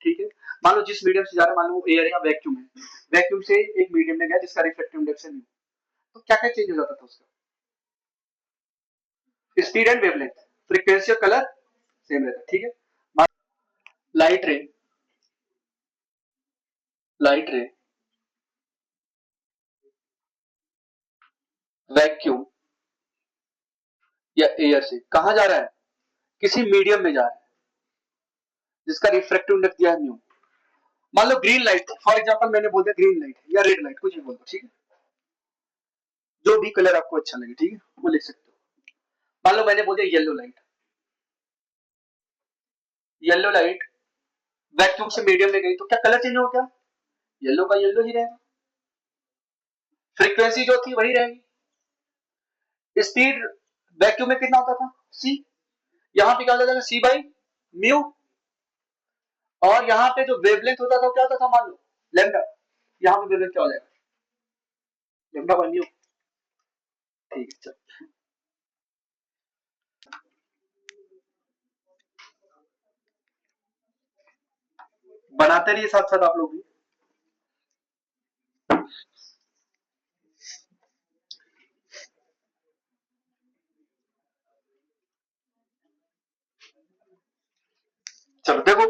ठीक है। मान लो जिस मीडियम से जा रहा है, मान लो एयर या वैक्यूम है, वैक्यूम से एक मीडियम में गया जिसका रिफ्रैक्टिव इंडेक्स है म्यू, तो क्या क्या चेंज हो जाता था उसका? स्पीड एंड वेवलेंथ, फ्रीक्वेंसी और कलर सेम रहता, ठीक है। लाइट रे, लाइट रे वैक्यूम या एयर से कहां जा रहा है? किसी मीडियम में जा रहा है जिसका रिफ्रैक्टिव इंडेक्स दिया है म्यू। मान लो ग्रीन लाइट, फॉर एग्जांपल मैंने बोल दिया ग्रीन लाइट या रेड लाइट, कुछ भी बोल दो, ठीक है, जो भी कलर आपको अच्छा लगे, ठीक है, वो लिख सकते हो। मान लो मैंने बोल दिया yellow light, yellow light vacuum से मीडियम में गई तो क्या कलर चेंज हो गया? येलो का येलो ही रहेगा, फ्रीक्वेंसी जो थी वही रहेगी। स्पीड वैक्यूम में कितना होता था? सी, यहां पे क्या हो जाएगा? सी बाई म्यू, और यहाँ पे जो वेवलेंथ होता था क्या होता था? मान लो लैम्डा, यहाँ पे वेवलेंथ क्या हो जाएगा? लैम्डा बाई म्यू, ठीक है। चल बनाते रहिए साथ साथ आप लोग भी। चलो देखो,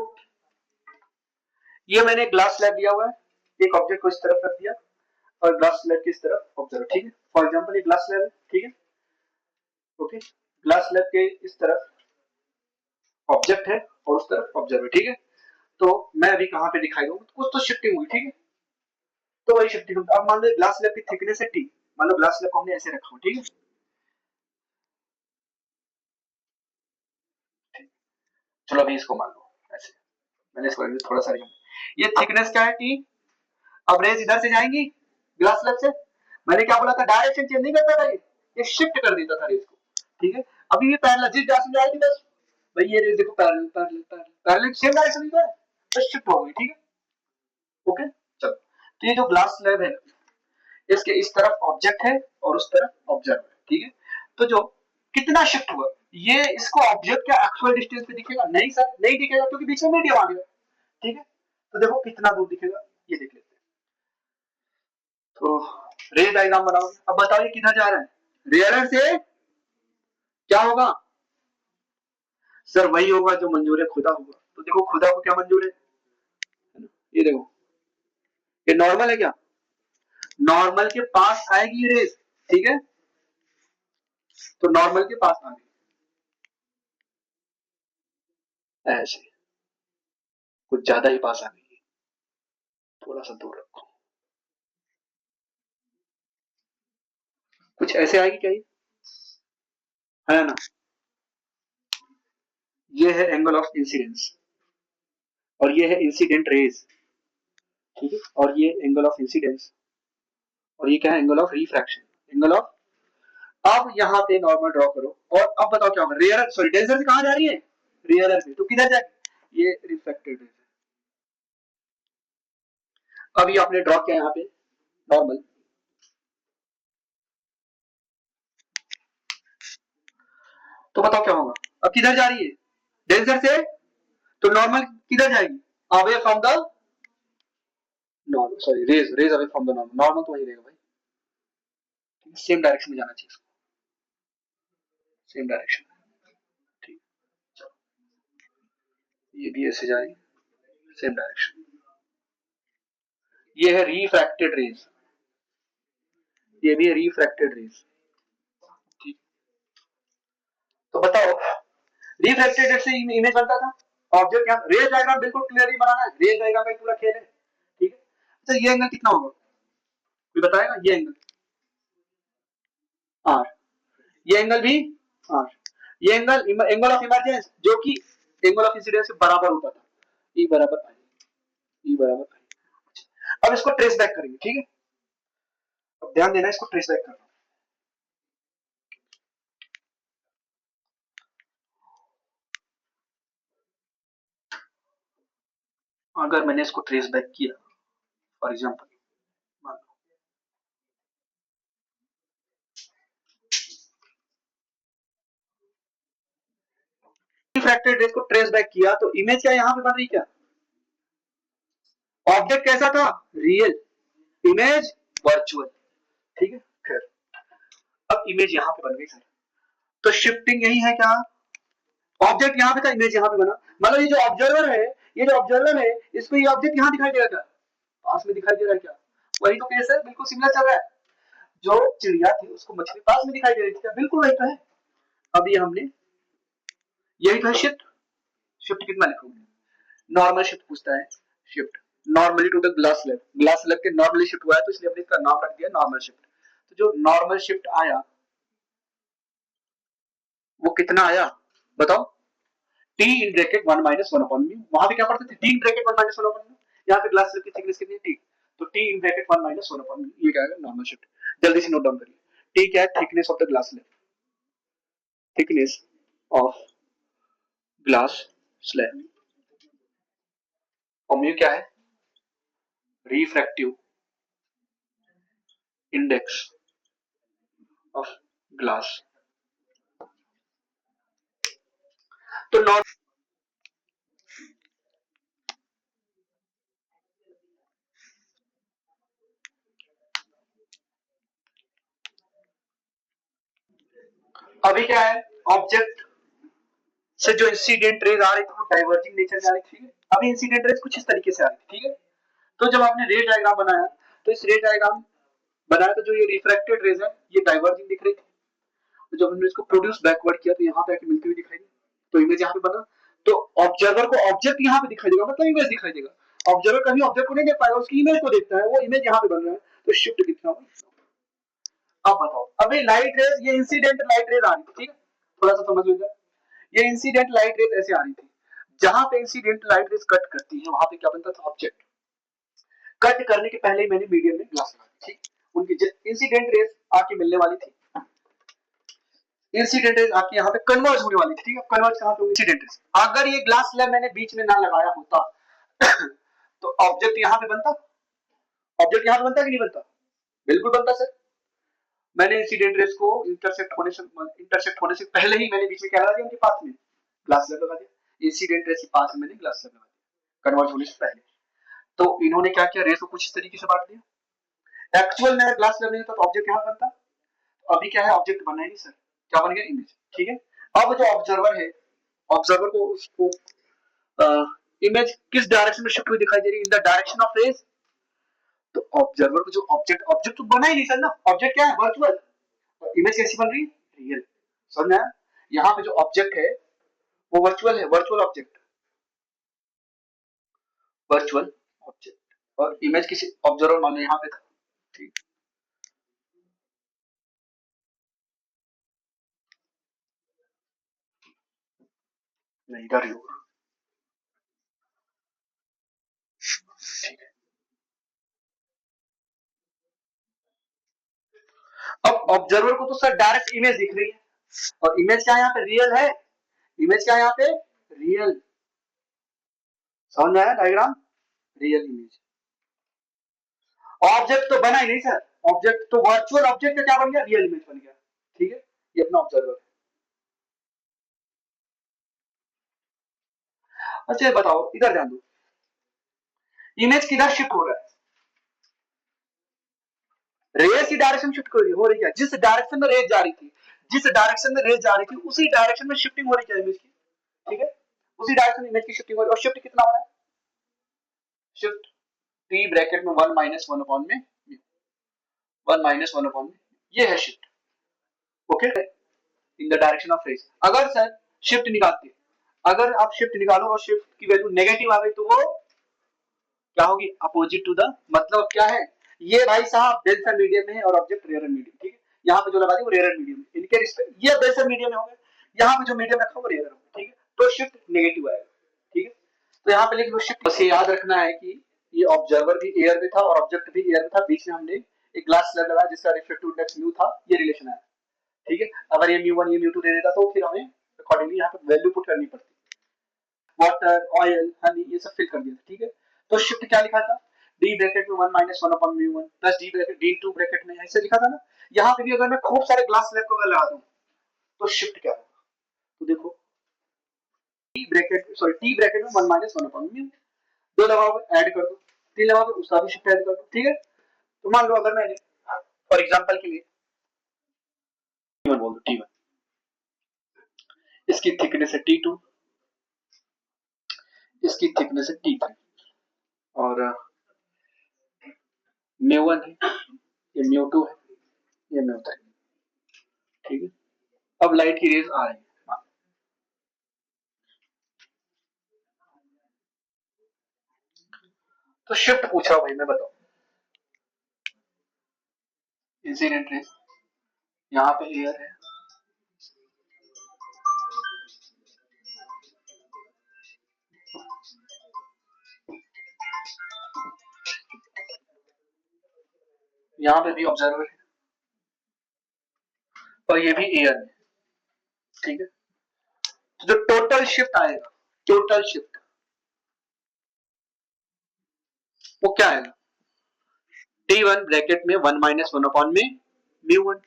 ये मैंने ग्लास स्लैब दिया हुआ है, एक ऑब्जेक्ट को इस तरफ रख दिया और ग्लास स्लैब की इस तरफ ऑब्जर्व, ठीक है। फॉर एग्जांपल ये ग्लास स्लैब है, ठीक है, ओके। ग्लास स्लैब के इस तरफ ऑब्जेक्ट है और उस तरफ ऑब्जर्व है, ठीक है। तो मैं अभी कहां पे दिखाई दूंगा, कुछ तो शिफ्टिंग हुई, ठीक है, तो वही शिफ्टिंग। अब मान लो ग्लास स्लैब की थिकनेस है टी, मान लो ग्लास स्लैब को हमने ऐसे रखा हो, ठीक है। चलो अभी इसको मान लो ऐसे, मैंने इसको थोड़ा सा, ये थिकनेस क्या है? टी। अब रेज इधर से जाएंगी ग्लास स्लैब से, मैंने क्या बोला था? डायरेक्शन चेंज नहीं करता था, ये शिफ्ट कर देता था रेज को, ठीक है। अभी ये पैरेलल जिस डायरेक्शन में जाएगी बस, भाई ये रेज देखो parallel parallel parallel parallel same direction में है, तो शिफ्ट हो गई, ठीक है, ओके। चलो, तो ये जो ग्लास स्लैब है इसके इस तरफ ऑब्जेक्ट है और उस तरफ ऑब्जर्व है, ठीक है। तो जो कितना शिफ्ट हुआ, ये इसको ऑब्जेक्ट का एक्चुअल डिस्टेंस पे दिखेगा? नहीं सर, नहीं दिखेगा क्योंकि बीच में मीडियम आ गया, ठीक है। तो देखो कितना दूर दिखेगा, ये देख लेते हैं। तो रे डायग्राम बनाओ, अब बताओ ये किधर जा रहा है? रेयरर से क्या होगा? सर वही होगा जो मंजूर है खुदा होगा। तो देखो खुदा को क्या मंजूर है, ये देखो, ये नॉर्मल है क्या? नॉर्मल के पास आएगी रेस, ठीक है, तो नॉर्मल के पास आ गई ऐसे, कुछ ज्यादा ही पास आ गई, थोड़ा सा दूर रखो, कुछ ऐसे आएगी क्या? ये है ना, ये है एंगल ऑफ इंसिडेंस और ये है इंसिडेंट रेज, ठीक है, और ये एंगल ऑफ इंसिडेंस और ये क्या है? Angle of refraction, angle of. अब यहाँ पे नॉर्मल ड्रॉ करो और अब बताओ क्या होगा? रेयर सॉरी डेंसर से कहां जा रही है? रेयर से, तो किधर जाए? ये रिफ्लेक्टेड रेज। अभी आपने ड्रॉ किया यहाँ पे नॉर्मल, तो बताओ क्या होगा? अब किधर जा रही है? डेंसर से, तो नॉर्मल किधर जाएगी? Away from the normal, sorry rays, rays away from the normal, normal तो वही रहेगा भाई, सेम डायरेक्शन में जाना चाहिए, सेम डायरेक्शन, ठीक। चलो ये भी ऐसे जाएगी सेम डायरेक्शन, ये है रिफ्रैक्टेड रेज, ये भी है रिफ्रैक्टेड रेज, ठीक। तो बताओ रिफ्रैक्टेड रेज से इमेज बनता था, ऑब्जेक्ट यहाँ रेज डायग्राम बिल्कुल क्लियरली बनाना है, रेज डायग्राम का पूरा खेल है, ठीक है। अच्छा ये एंगल कितना होगा, कोई बताएगा? ये एंगल आर, ये एंगल भी आर, ये एंगल एंगल ऑफ इमरजेंस जो कि एंगल ऑफ इंसिडेंस के बराबर होता था, ई बराबर आई, ई बराबर आई। अब इसको ट्रेस बैक करेंगे, ठीक है? अब ध्यान देना, इसको ट्रेस बैक करना। अगर मैंने इसको ट्रेस बैक किया, फॉर एग्जाम्पल मान लो रिफ्रैक्टेड रेज को ट्रेस बैक किया, तो इमेज क्या यहाँ पे बन रही? क्या ऑब्जेक्ट कैसा था? रियल, इमेज वर्चुअल, ठीक है? खैर, अब इमेज यहाँ पे बन गई सर, तो शिफ्टिंग यही है क्या? ऑब्जेक्ट यहाँ पे था, इमेज यहाँ पे बना। मतलब ये जो ऑब्जर्वर है, ये जो ऑब्जर्वर है, इसको ये ऑब्जेक्ट यहाँ दिखाई दे रहा था, पास में दिखाई दे रहा है क्या? वही तो केस है, बिल्कुल सिमिलर चल रहा है। जो चिड़िया थी उसको मछली पास में दिखाई दे रही थी क्या? बिल्कुल वही तो है। अब ये हमने, यही तो है शिफ्ट। शिफ्ट कितना लिखोगे? नॉर्मल शिफ्ट पूछता है, shift normally to the glass slab, glass slab के नॉर्मली शिफ्ट हुआ है, तो इसलिए हमने इसका नाम रख दिया नॉर्मल शिफ्ट। तो जो नॉर्मल शिफ्ट आया वो कितना आया बताओ? T in bracket 1 minus 1 upon में, वहां पे क्या पढ़ते थे? T in bracket 1 minus 1 upon में, यहाँ पे ग्लास स्लैब की थिकनेस कितनी है? टी, तो T in bracket 1 minus 1 upon में, ये क्या है? Normal shift. जल्दी से नोट डाउन करिए, टी क्या है? Thickness of the glass slab, thickness of glass slab, और म्यू क्या है? Refractive index of glass. तो अभी क्या है? ऑब्जेक्ट से जो इंसिडेंट रेज आ रही थी वो डाइवर्जिंग नेचर में आ रही थी। अभी इंसिडेंट रेज कुछ इस तरीके से आ रही थी, ठीक है? तो जब आपने रे डायग्राम बनाया, तो इस रे डायग्राम बनाया तो जो ये रिफ्रैक्टेड रेज है ये डाइवर्जिंग दिख रही थी, तो जब हमने इसको प्रोड्यूस बैकवर्ड किया तो यहाँ पे आके मिलती हुई दिखाई दी, तो इमेज यहाँ पे बना। तो ऑब्जर्वर को ऑब्जेक्ट यहाँ पे दिखाई देगा, मतलब इमेज दिखाई देगा। ऑब्जर्वर कभी ऑब्जेक्ट को नहीं देख पाएगा, उसकी इमेज को देखता है, वो इमेज यहाँ पे बन रहा है, तो शिफ्ट कितना होगा? अब बताओ, अभी लाइट रेज, ये इंसिडेंट लाइट रेज आ रही थी, ठीक है? थोड़ा सा समझ लीजिए, ये इंसिडेंट लाइट रेज ऐसे आ रही थी, जहां पे इंसिडेंट लाइट रेज कट करती है वहां पे क्या बनता था? ऑब्जेक्ट। कट करने के पहले ही मैंने मीडियम में ग्लास लगा दी, ठीक? उनकी इंसिडेंट रेज आके मिलने वाली थी, इंसिडेंट रेज आके यहाँ पे कन्वर्ज होने वाली थी, ठीक है? कन्वर्ज कहां पे? Incident raise. अगर ये ग्लास स्लैब मैंने बीच में ना लगाया होता तो ऑब्जेक्ट यहाँ पे बनता, ऑब्जेक्ट यहाँ पे बनता कि नहीं बनता? बिल्कुल बनता सर। मैंने इंसिडेंट रेज को इंटरसेक्ट होने से पहले ही मैंने बीच में क्या लगा दिया? उनके पास में ग्लास स्लैब लगा दिया। इंसिडेंट रेज के पास में मैंने ग्लास स्लैब लगा दिया, कन्वर्ज होने से पहले। तो इन्होंने क्या किया? रेज को कुछ इस तरीके से बांट दिया। एक्चुअल में ग्लास स्लैब नहीं होता तो ऑब्जेक्ट यहाँ बनता, अभी क्या है? ऑब्जेक्ट बना ही नहीं सर, क्या बन गया? इमेज, ठीक है? अब जो ऑब्जर्वर है, ऑब्जर्वर को उसको इमेज किस डायरेक्शन में शिफ्ट हुई दिखाई दे रही है? In the direction of rays. तो ऑब्जर्वर को जो ऑब्जेक्ट, ऑब्जेक्ट तो बना ही नहीं सर ना, ऑब्जेक्ट क्या है? वर्चुअल। इमेज कैसी बन रही है? रियल। समझ में आया? यहाँ पे जो ऑब्जेक्ट है वो वर्चुअल है, वर्चुअल ऑब्जेक्ट, वर्चुअल ऑब्जेक्ट, और इमेज किसी ऑब्जर्वर मान लो यहाँ पे था, ठीक? नहीं इधर ही होगा, ठीक है? अब ऑब्जर्वर को तो सर डायरेक्ट इमेज दिख रही है, और इमेज क्या यहाँ पे? रियल है। इमेज क्या यहाँ पे? रियल। समझ में आया डायग्राम? Real image. ऑब्जेक्ट तो बना ही नहीं सर, ऑब्जेक्ट तो वर्चुअल ऑब्जेक्ट क्या बन गया? रियल इमेज बन गया, ठीक है? ये अपना ऑब्जर्वर है। अच्छा बताओ, इधर ध्यान दो, इमेज किधर शिफ्ट हो रहा है? रेस की डायरेक्शन शिफ्ट हो रही है, जिस डायरेक्शन में रेस जा रही थी, जिस डायरेक्शन में रेस जा रही थी उसी डायरेक्शन में शिफ्टिंग हो रही है इमेज की, ठीक है? उसी डायरेक्शन में इमेज की शिफ्टिंग हो रही है, और शिफ्ट कितना हो रहा है? शिफ्ट टी ब्रैकेट में 1 माइनस 1 अपॉन में, 1 माइनस 1 अपॉन में, ये है shift, okay? In the direction of rays. अगर सर शिफ्ट निकालते, अगर आप शिफ्ट निकालो और शिफ्ट की वैल्यू नेगेटिव आ गई तो वो क्या होगी, अपोजिट टू द, मतलब क्या है, ये भाई साहब डेंसर मीडियम में है और ऑब्जेक्ट रेयर मीडियम, ठीक है, यहाँ पे जो लगा दी वो रेयर मीडियम है, इनके रिस्पेक्ट ये डेंसर मीडियम में हो गया, यहाँ पे जो मीडियम रखा वो रेयर होगा, ठीक है, तो शिफ्ट नेगेटिव आएगा, ठीक है, तो यहाँ पे लिख लो शिफ्ट। बस ये याद रखना है कि ये ऑब्जर्वर भी एयर में था और ऑब्जेक्ट भी एयर में था, बीच में हमने एक ग्लास स्लैब लगाया जिसका रिफ्लेक्टिव इंडेक्स म्यू था, ये रिलेशन आया, ठीक है, अगर ये म्यू 1 ये म्यू 2 दे देता तो फिर हमें अकॉर्डिंगली यहाँ पे वैल्यू पुट करनी पड़ती, वाटर ऑयल हनी ये सब फिल कर दिया, ठीक है, तो शिफ्ट क्या लिखा था, डी ब्रैकेट में 1 minus 1 upon mu 1 plus D bracket D 2 bracket में ऐसे लिखा था ना, यहाँ पे भी अगर मैं खूब सारे ग्लास स्लैब को अगर लगा दूं तो शिफ्ट क्या होगा, तो देखो T bracket sorry T bracket में 1 माइनस 1 अपॉन म्यू, दो लगाओगे ऐड कर दो, तीन लगाओगे उसका भी शिफ्ट ऐड कर दो, ठीक है, तो मान लो अगर मैंने फॉर एग्जांपल के लिए टी1 बोल दो, टी1 इसकी थिकनेस है टी2, इसकी थिकनेस है टी3 और म्यू1 है, ये म्यू2 है, ये म्यू3, ठीक है, अब लाइट की रेज आ रही है, तो शिफ्ट पूछा भाई, मैं बताऊं इंसिडेंट रेज, यहाँ पे एयर है, यहाँ पे भी ऑब्जर्वर है और ये भी एयर है, ठीक है, तो जो टोटल शिफ्ट आएगा, टोटल शिफ्ट वो क्या आएगा, T1 ब्रैकेट में 1 माइनस 1 अपॉन में म्यू 1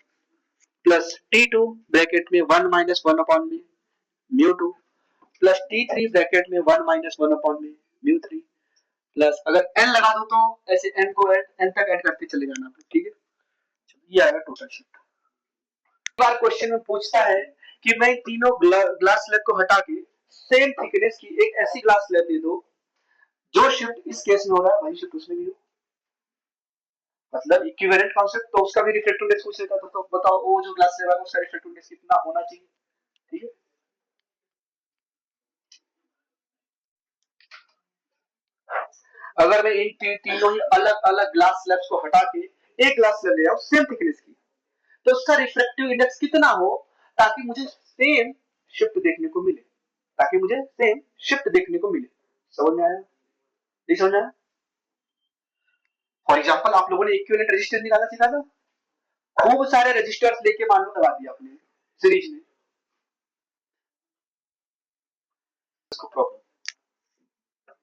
प्लस T2 ब्रैकेट में 1 माइनस 1 अपॉन में म्यू 2 प्लस T3 ब्रैकेट में 1 माइनस 1 अपॉन में म्यू 3 प्लस अगर n लगा दो तो ऐसे n को n तक ऐड करते चले जाना, ठीक है, ये आएगा टोटल शिफ्ट। बार क्वेश्चन में पूछता है कि मैं तीनों ग्लास स्लैब को हटा के सेम थिकनेस की एक ऐसी ग्लास स्लैब दे दो जो शिफ्ट इस केस में हो रहा है वही शिफ्ट उसमें भी हो, मतलब इक्विवेलेंट कॉन्सेप्ट, तो उसका भी रिफ्लेक्टिव इंडेक्स पूछेगा, तो बताओ वो जो ग्लास स्लैब है उसका रिफ्लेक्टिव इंडेक्स कितना होना चाहिए, ठीक है, अगर मैं इन तीनों ही अलग अलग ग्लास स्लैब्स को हटा के एक ग्लास स्लैब ले आऊं सेम थिकनेस की, तो उसका रिफ्लेक्टिव इंडेक्स कितना हो ताकि मुझे सेम शिफ्ट देखने को मिले, ताकि मुझे सेम शिफ्ट देखने को मिले, समझ में आया, नहीं समझ आया, फॉर एग्जांपल आप लोगों ने इक्विवेलेंट रेजिस्टेंस निकालना सीखा था, खूब सारे रेजिस्टर्स लेके मान लो लगा दिया आपने सीरीज में, इसको प्रॉब्लम,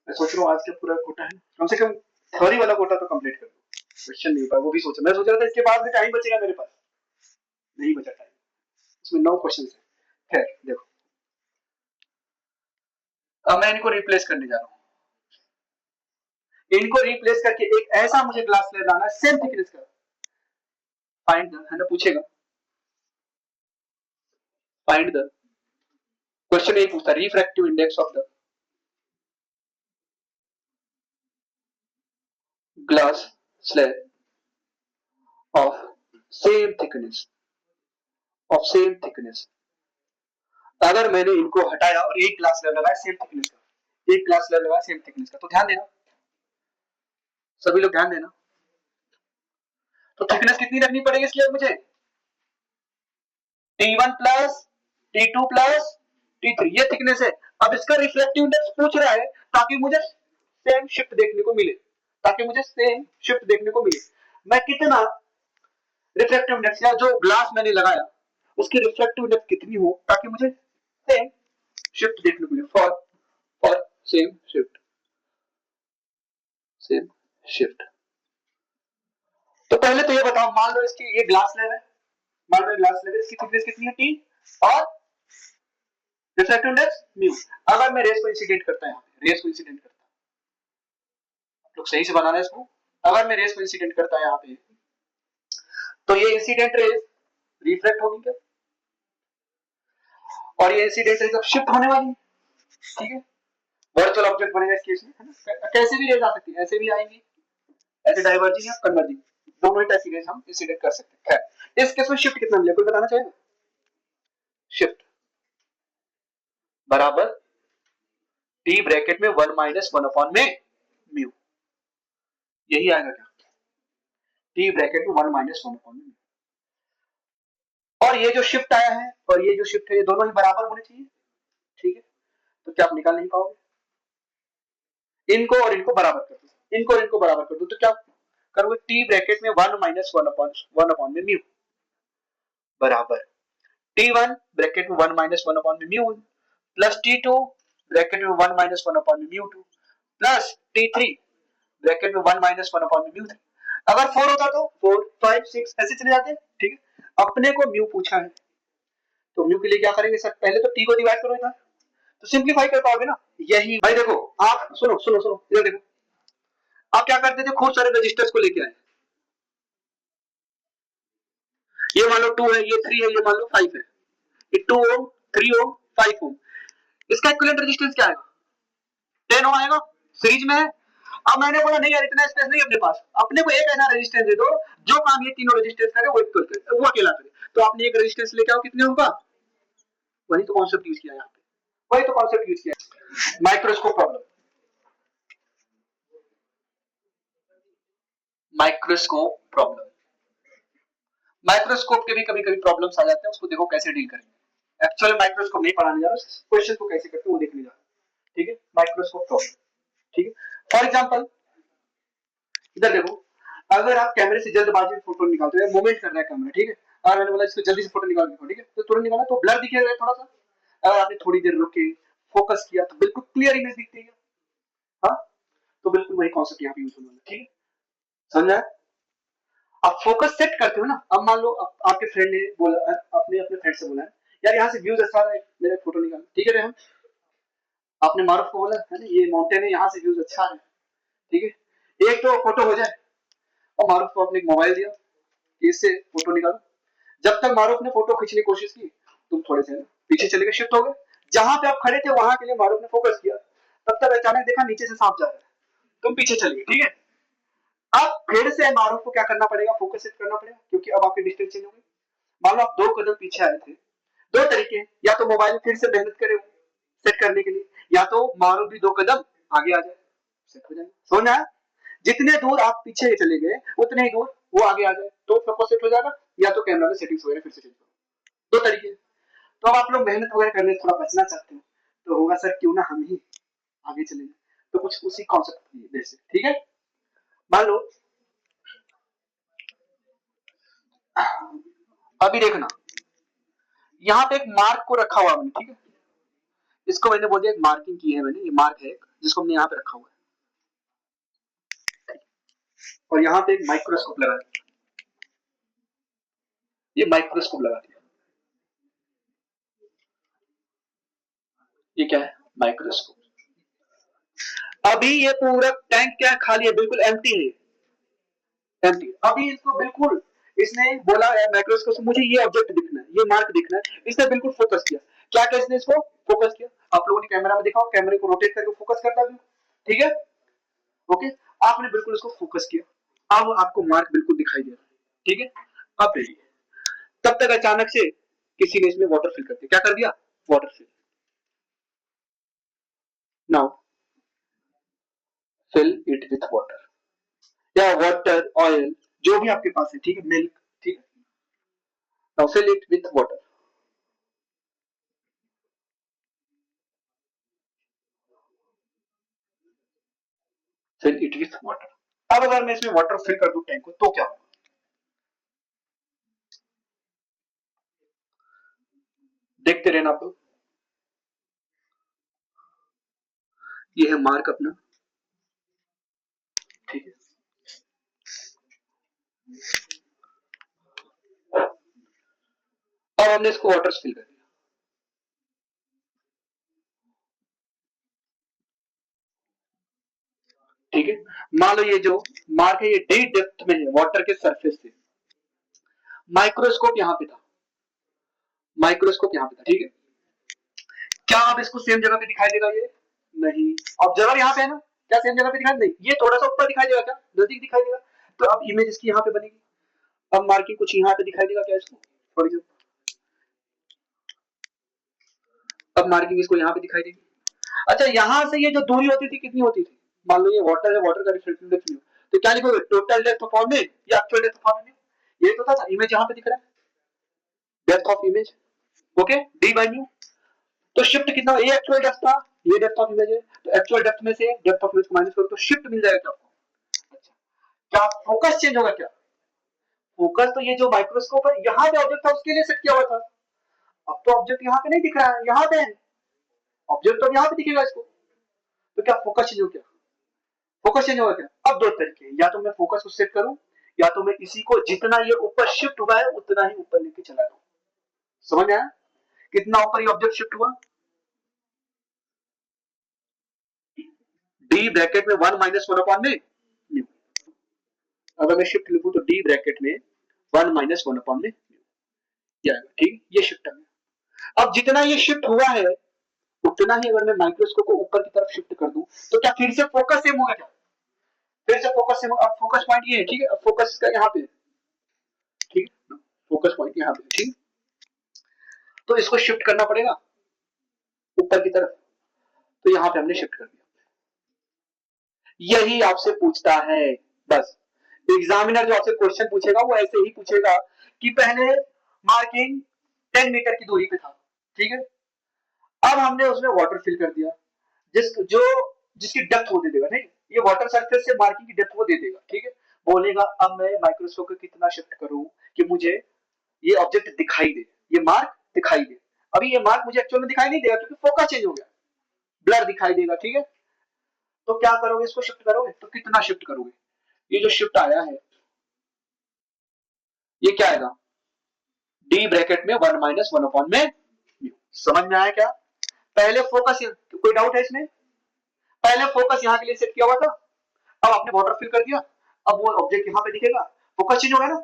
मैं सोच रहा हूँ आज का पूरा कोटा है कम से कम थ्योरी वाला कोटा तो कंप्लीट कर दो, क्वेश्चन नहीं पाया वो भी सोचा, मैं सोच रहा था इसके बाद भी टाइम बचेगा मेरे पास, नहीं बचा टाइम, इसमें 9 क्वेश्चन है, खैर देखो अब मैं इनको रिप्लेस करने जा रहा हूँ, इनको रिप्लेस करके एक ऐसा मुझे ग्लास ले लाना है सेम थिकनेस का, फाइंड द, है ना पूछेगा, फाइंड द, क्वेश्चन एक पूछता refractive index of the glass slab of same thickness, of same thickness, अगर मैंने इनको हटाया और एक ग्लास स्लैब लगाया सेम थिकनेस का, एक ग्लास स्लैब लगाया सेम थिकनेस का, तो ध्यान देना सभी लोग ध्यान देना, तो थिकनेस कितनी रखनी पड़ेगी इसलिए मुझे T1 plus T2 plus T3 ये थिकनेस है, अब इसका रिफ्लेक्टिव इंडेक्स पूछ रहा है ताकि मुझे सेम शिफ्ट देखने को मिले, ताकि मुझे सेम शिफ्ट देखने को मिले, मैं कितना रिफ्लेक्टिव इंडेक्स या जो ग्लास मैंने लगाया उसकी रिफ्लेक्टिव इंडेक्स कितनी हो ताकि मुझे सेम शिफ्ट देखने को मिले, for same shift, same shift, तो पहले तो ये बताओ मान लो इसकी ये ग्लास स्लैब है, मान लो ग्लास स्लैब है, इसकी थिकनेस कितनी है टी और रिफ्लेक्टिव इंडेक्स म्यू, अगर मैं रेस को इंसिडेंट करता है, रेस को इंसिडेंट करता है, लोग सही से बनाना है इसको, अगर मैं रेस को इंसिडेंट करता है यहाँ पे तो ये इंसिडेंट रेस रिफ्लेक्ट होगी क्या, और ये इंसिडेंट रेस अब शिफ्ट होने वाली है, ठीक है, वर्चुअल ऑब्जेक्ट बनेगा इस केस में, है ना, कैसे भी रेज आ सकती है, ऐसे भी आएंगी, ऐसे डाइवर्जिंग या कन्वर्जिंग दोनों ही टाइप की रेज हम इंसिडेंट कर सकते हैं, खैर इस केस में शिफ्ट कितना मिलेगा कोई बताना चाहेगा, शिफ्ट बराबर टी ब्रैकेट में 1 माइनस 1 अपॉन में म्यू, यही आएगा क्या, टी ब्रैकेट में 1 माइनस 1 अपॉन में, और ये जो शिफ्ट आया है और ये जो शिफ्ट है ये दोनों ही बराबर होने चाहिए, ठीक है। तो क्या आप निकाल नहीं पाओगे, इनको और इनको बराबर कर दो, इनको और इनको बराबर कर दो, तो क्या करोगे, टी ब्रैकेट में 1 माइनस 1 अपॉन में म्यू बराबर T1 ब्रैकेट में 1 माइनस 1 अपॉन में म्यू प्लस T2 ब्रैकेट में 1 माइनस 1 अपॉन में म्यू 2 प्लस T3 ब्रैकेट में 1 माइनस 1 अपॉन में म्यू 3। अगर 4 होता तो 4 5 6 ऐसे चले जाते, ठीक है। अपने को म्यू पूछा है तो म्यू के लिए क्या करेंगे सर, पहले तो टी को डिवाइड करो इधर, तो सिंप्लीफाई कर पाओगे ना। यही भाई देखो, आप सुनो सुनो सुनो इधर देखो, आप क्या करते थे, खूब सारे रजिस्टर्स को लेके आए, ये मान लो 2 है, ये 3 है, ये मान लो 5 है, ये 2 ओम 3 ओम 5 ओम, इसका इक्विवेलेंट रेजिस्टेंस क्या आएगा, 10 ओम आएगा, सीरीज में है। अब मैंने बोला नहीं यार इतना स्पेस नहीं अपने पास, अपने को एक ऐसा रेजिस्टेंस दे दो जो काम ये तीनों रेजिस्टेंस करे वो इक्वल करे, वो अकेला करे, तो आपने एक रेजिस्टेंस लेके आओ, कितने ओम का, वही तो कॉन्सेप्ट यूज किया यहाँ पे, वही तो कॉन्सेप्ट यूज किया। Microscope problem, microscope problem, microscope के भी कभी कभी प्रॉब्लम्स आ जाते हैं, उसको देखो कैसे डील करेंगे। एक्चुअली माइक्रोस्कोप नहीं पढ़ाने जा रहा, क्वेश्चन को कैसे करते हैं वो देखने जा रहा, ठीक है। माइक्रोस्कोप प्रॉब्लम, ठीक है। फॉर एग्जांपल इधर देखो, अगर आप कैमरे से जल्दबाजी में फोटो निकालते हो, मूवमेंट कर रहा है कैमरा, ठीक है, और मैंने बोला इसको जल्दी से फोटो निकाल दो, ठीक है, तो तुरंत निकाला तो ब्लर दिखेगा थोड़ा सा, अगर आपने थोड़ी देर रुके फोकस किया तो बिल्कुल क्लियर इमेज दिखती है, हाँ, तो बिल्कुल वही कॉन्सेप्ट यहाँ पे यूज होने वाला है, ठीक है, समझा। आप फोकस सेट करते हो ना, अब मान लो आपके फ्रेंड ने बोला, अपने अपने फ्रेंड से बोला है यार यहाँ से व्यूज अच्छा है, मेरा फोटो निकाल, ठीक है, हम आपने मारूफ को बोला है ना ये माउंटेन है यहाँ से व्यूज अच्छा है, ठीक है, एक तो फोटो हो जाए, और मारूफ को आपने एक मोबाइल दिया कि इससे फोटो निकालो, जब तक मारूफ ने फोटो खींचने की कोशिश की तुम थोड़े से पीछे चले गए, शिफ्ट हो गए, जहां पे आप खड़े थे वहां के लिए मारूफ ने फोकस किया, तब तक अचानक देखा नीचे से सांप जा रहा है, तुम पीछे चले गए, ठीक है। अब फिर से मारूफ को क्या करना पड़ेगा, फोकस सेट करना पड़ेगा, क्योंकि अब आपकी डिस्टेंस चेंज हो गई। मान लो आप 2 कदम पीछे आए थे, दो तरीके, या तो मोबाइल फिर से मेहनत करे सेट करने के लिए, या तो मारूफ भी 2 कदम आगे आ जाए, सेट हो जाएगा, सोना जितने दूर आप पीछे चले गए उतने ही दूर वो आगे आ जाए, तो फोकस सेट हो जाएगा, या तो कैमरा में सेटिंग्स वगैरह फिर से चेंज करो, 2 तरीके। तो अब आप लोग मेहनत वगैरह करने से थोड़ा बचना चाहते हो तो होगा सर क्यों ना हम ही आगे चले जाए, तो कुछ उसी कॉन्सेप्ट जैसे, ठीक है। मान लो अभी देखना, यहाँ पे एक मार्क को रखा हुआ मैंने, ठीक है, इसको मैंने बोल दिया एक मार्किंग की है मैंने, ये मार्क है एक जिसको हमने यहाँ पे रखा हुआ है, और यहाँ पे एक माइक्रोस्कोप लगा दिया, ये माइक्रोस्कोप लगा दिया, ये क्या है, माइक्रोस्कोप। अभी ये पूरा टैंक क्या है, खाली है, बिल्कुल एम्प्टी है, एम्प्टी। अभी इसको बिल्कुल इसने बोला है माइक्रोस्कोप से मुझे ये ऑब्जेक्ट दिखना है, ये मार्क दिखना है, इसने बिल्कुल फोकस किया, क्या क्या इसने इसको फोकस किया, आप लोगों ने कैमरा में देखा, कैमरे को रोटेट करके फोकस करता है, ठीक है, ओके, आपने बिल्कुल इसको फोकस किया, अब आपको मार्क बिल्कुल दिखाई दे रहा है, ठीक है। अब देखिए, तब तक अचानक से किसी ने इसमें वाटर फिल कर दिया, क्या कर दिया, water fill, now fill it with water, या वाटर ऑयल जो भी आपके पास है, ठीक है, मिल्क, ठीक है, now fill it with water, fill it with water. अब अगर मैं इसमें वाटर फिल कर दूं टैंक को तो क्या होगा, देखते रहना आप लोग, ये है मार्क अपना, ठीक है, अब हमने इसको वाटर फिल कर दिया, ठीक है। मान लो ये जो मार्क है ये डी डेप्थ में है वाटर के सरफेस से, माइक्रोस्कोप यहाँ पे था, माइक्रोस्कोप यहाँ पे था, ठीक है। क्या अब इसको सेम जगह पे दिखाई देगा ये, नहीं, अब जगह यहाँ पे है ना, क्या सेम जगह पे दिखाई नहीं, ये थोड़ा सा ऊपर दिखाई देगा, क्या नजदीक दिखाई देगा, तो अब इमेज इसकी यहाँ पे बनेगी, अब मार्किंग कुछ यहाँ पे दिखाई देगा क्या इसको, फॉर एग्जाम्पल अब मार्किंग इसको यहाँ पे दिखाई देगी। अच्छा यहाँ से ये जो दूरी होती थी कितनी होती थी, मान लो ये वाटर है, वाटर का रिफ्लेक्टिव इंडेक्स, तो क्या लिखोगे, टोटल डेप्थ ऑफ ऑब्जेक्ट या एक्चुअल डेप्थ ऑफ ऑब्जेक्ट? ये तो था इमेज यहाँ पे दिख रहा है, depth of image, okay, D by new. तो शिफ्ट कितना, ये एक्चुअल डेप्थ था, ये डेप्थ ऑफ इमेज है, तो एक्चुअल डेप्थ में से डेप्थ ऑफ इमेज को माइनस करो तो शिफ्ट मिल जाएगा आपको। अच्छा, क्या फोकस चेंज होगा क्या? फोकस तो ये जो माइक्रोस्कोप है यहाँ पे ऑब्जेक्ट था उसके लिए सेट किया हुआ था, अब तो ऑब्जेक्ट यहाँ पे नहीं दिख रहा है, यहाँ पे है ऑब्जेक्ट, तो यहाँ पे दिखेगा इसको, तो क्या फोकस चेंज हो गया? फोकस चेंज होगा क्या? अब दो तरीके, या तो मैं फोकस को सेट करूं, या तो मैं इसी को जितना ये ऊपर शिफ्ट हुआ है उतना ही ऊपर लेके चला जाऊं। समझ आया? कितना ऊपर ये ऑब्जेक्ट शिफ्ट हुआ? डी ब्रैकेट में 1 माइनस 1 अपॉन में, अगर मैं शिफ्ट लिखूं तो डी ब्रैकेट में 1 माइनस 1 अपॉन में, ठीक, ये शिफ्ट है। अब जितना ये शिफ्ट हुआ है उतना ही अगर मैं माइक्रोस्कोप को ऊपर की तरफ शिफ्ट कर दूं तो क्या फिर से फोकस सेम होगा क्या? फिर से फोकस सेम, अब फोकस पॉइंट ये है, ठीक है, अब फोकस का यहाँ पे, ठीक है, फोकस पॉइंट यहाँ पे, ठीक, तो इसको शिफ्ट करना पड़ेगा ऊपर की तरफ, तो यहाँ पे हमने शिफ्ट कर दिया। यही आपसे पूछता है, बस एग्जामिनर जो आपसे क्वेश्चन पूछेगा वो ऐसे ही पूछेगा कि पहले मार्किंग 10 मीटर की दूरी पे था, ठीक है, अब हमने उसमें वाटर फिल कर दिया, जिसकी डेप्थ वो दे देगा, ठीक, ये वाटर सरफेस से मार्किंग की डेप्थ वो दे देगा, ठीक है, बोलेगा अब मैं माइक्रोस्कोप को कितना शिफ्ट करूं कि मुझे ये ऑब्जेक्ट दिखाई दे, ये मार्क दिखाई दे। अभी ये मार्क मुझे एक्चुअल में दिखाई नहीं देगा क्योंकि फोकस चेंज हो गया, ब्लर दिखाई देगा, ठीक है, तो क्या करोगे, इसको शिफ्ट करोगे तो कितना शिफ्ट करोगे, ये जो शिफ्ट आया है ये क्या आएगा, डी ब्रैकेट में 1 माइनस 1 अपॉन में म्यू। समझ में आया क्या? पहले फोकस, कोई डाउट है इसमें? पहले फोकस यहाँ के लिए सेट किया हुआ था, अब आपने वाटर फिल कर दिया, अब वो ऑब्जेक्ट यहाँ पे दिखेगा, फोकस चेंज होगा ना,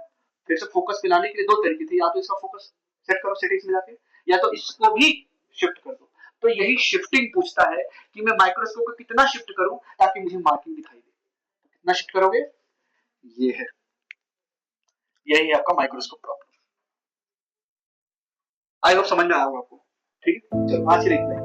फिर से फोकस पे लाने के लिए दो तरीके थे, या तो इसका फोकस सेट करो सेटिंग्स में जाके, या तो इसको भी शिफ्ट कर दो। तो यही शिफ्टिंग पूछता है कि मैं माइक्रोस्कोप को कितना शिफ्ट करूं ताकि मुझे मार्किंग दिखाई दे, कितना शिफ्ट करोगे, ये है, यही है आपका माइक्रोस्कोप प्रॉब्लम। आई होप समझ में आया होगा आपको, ठीक है, चलो आज के लिए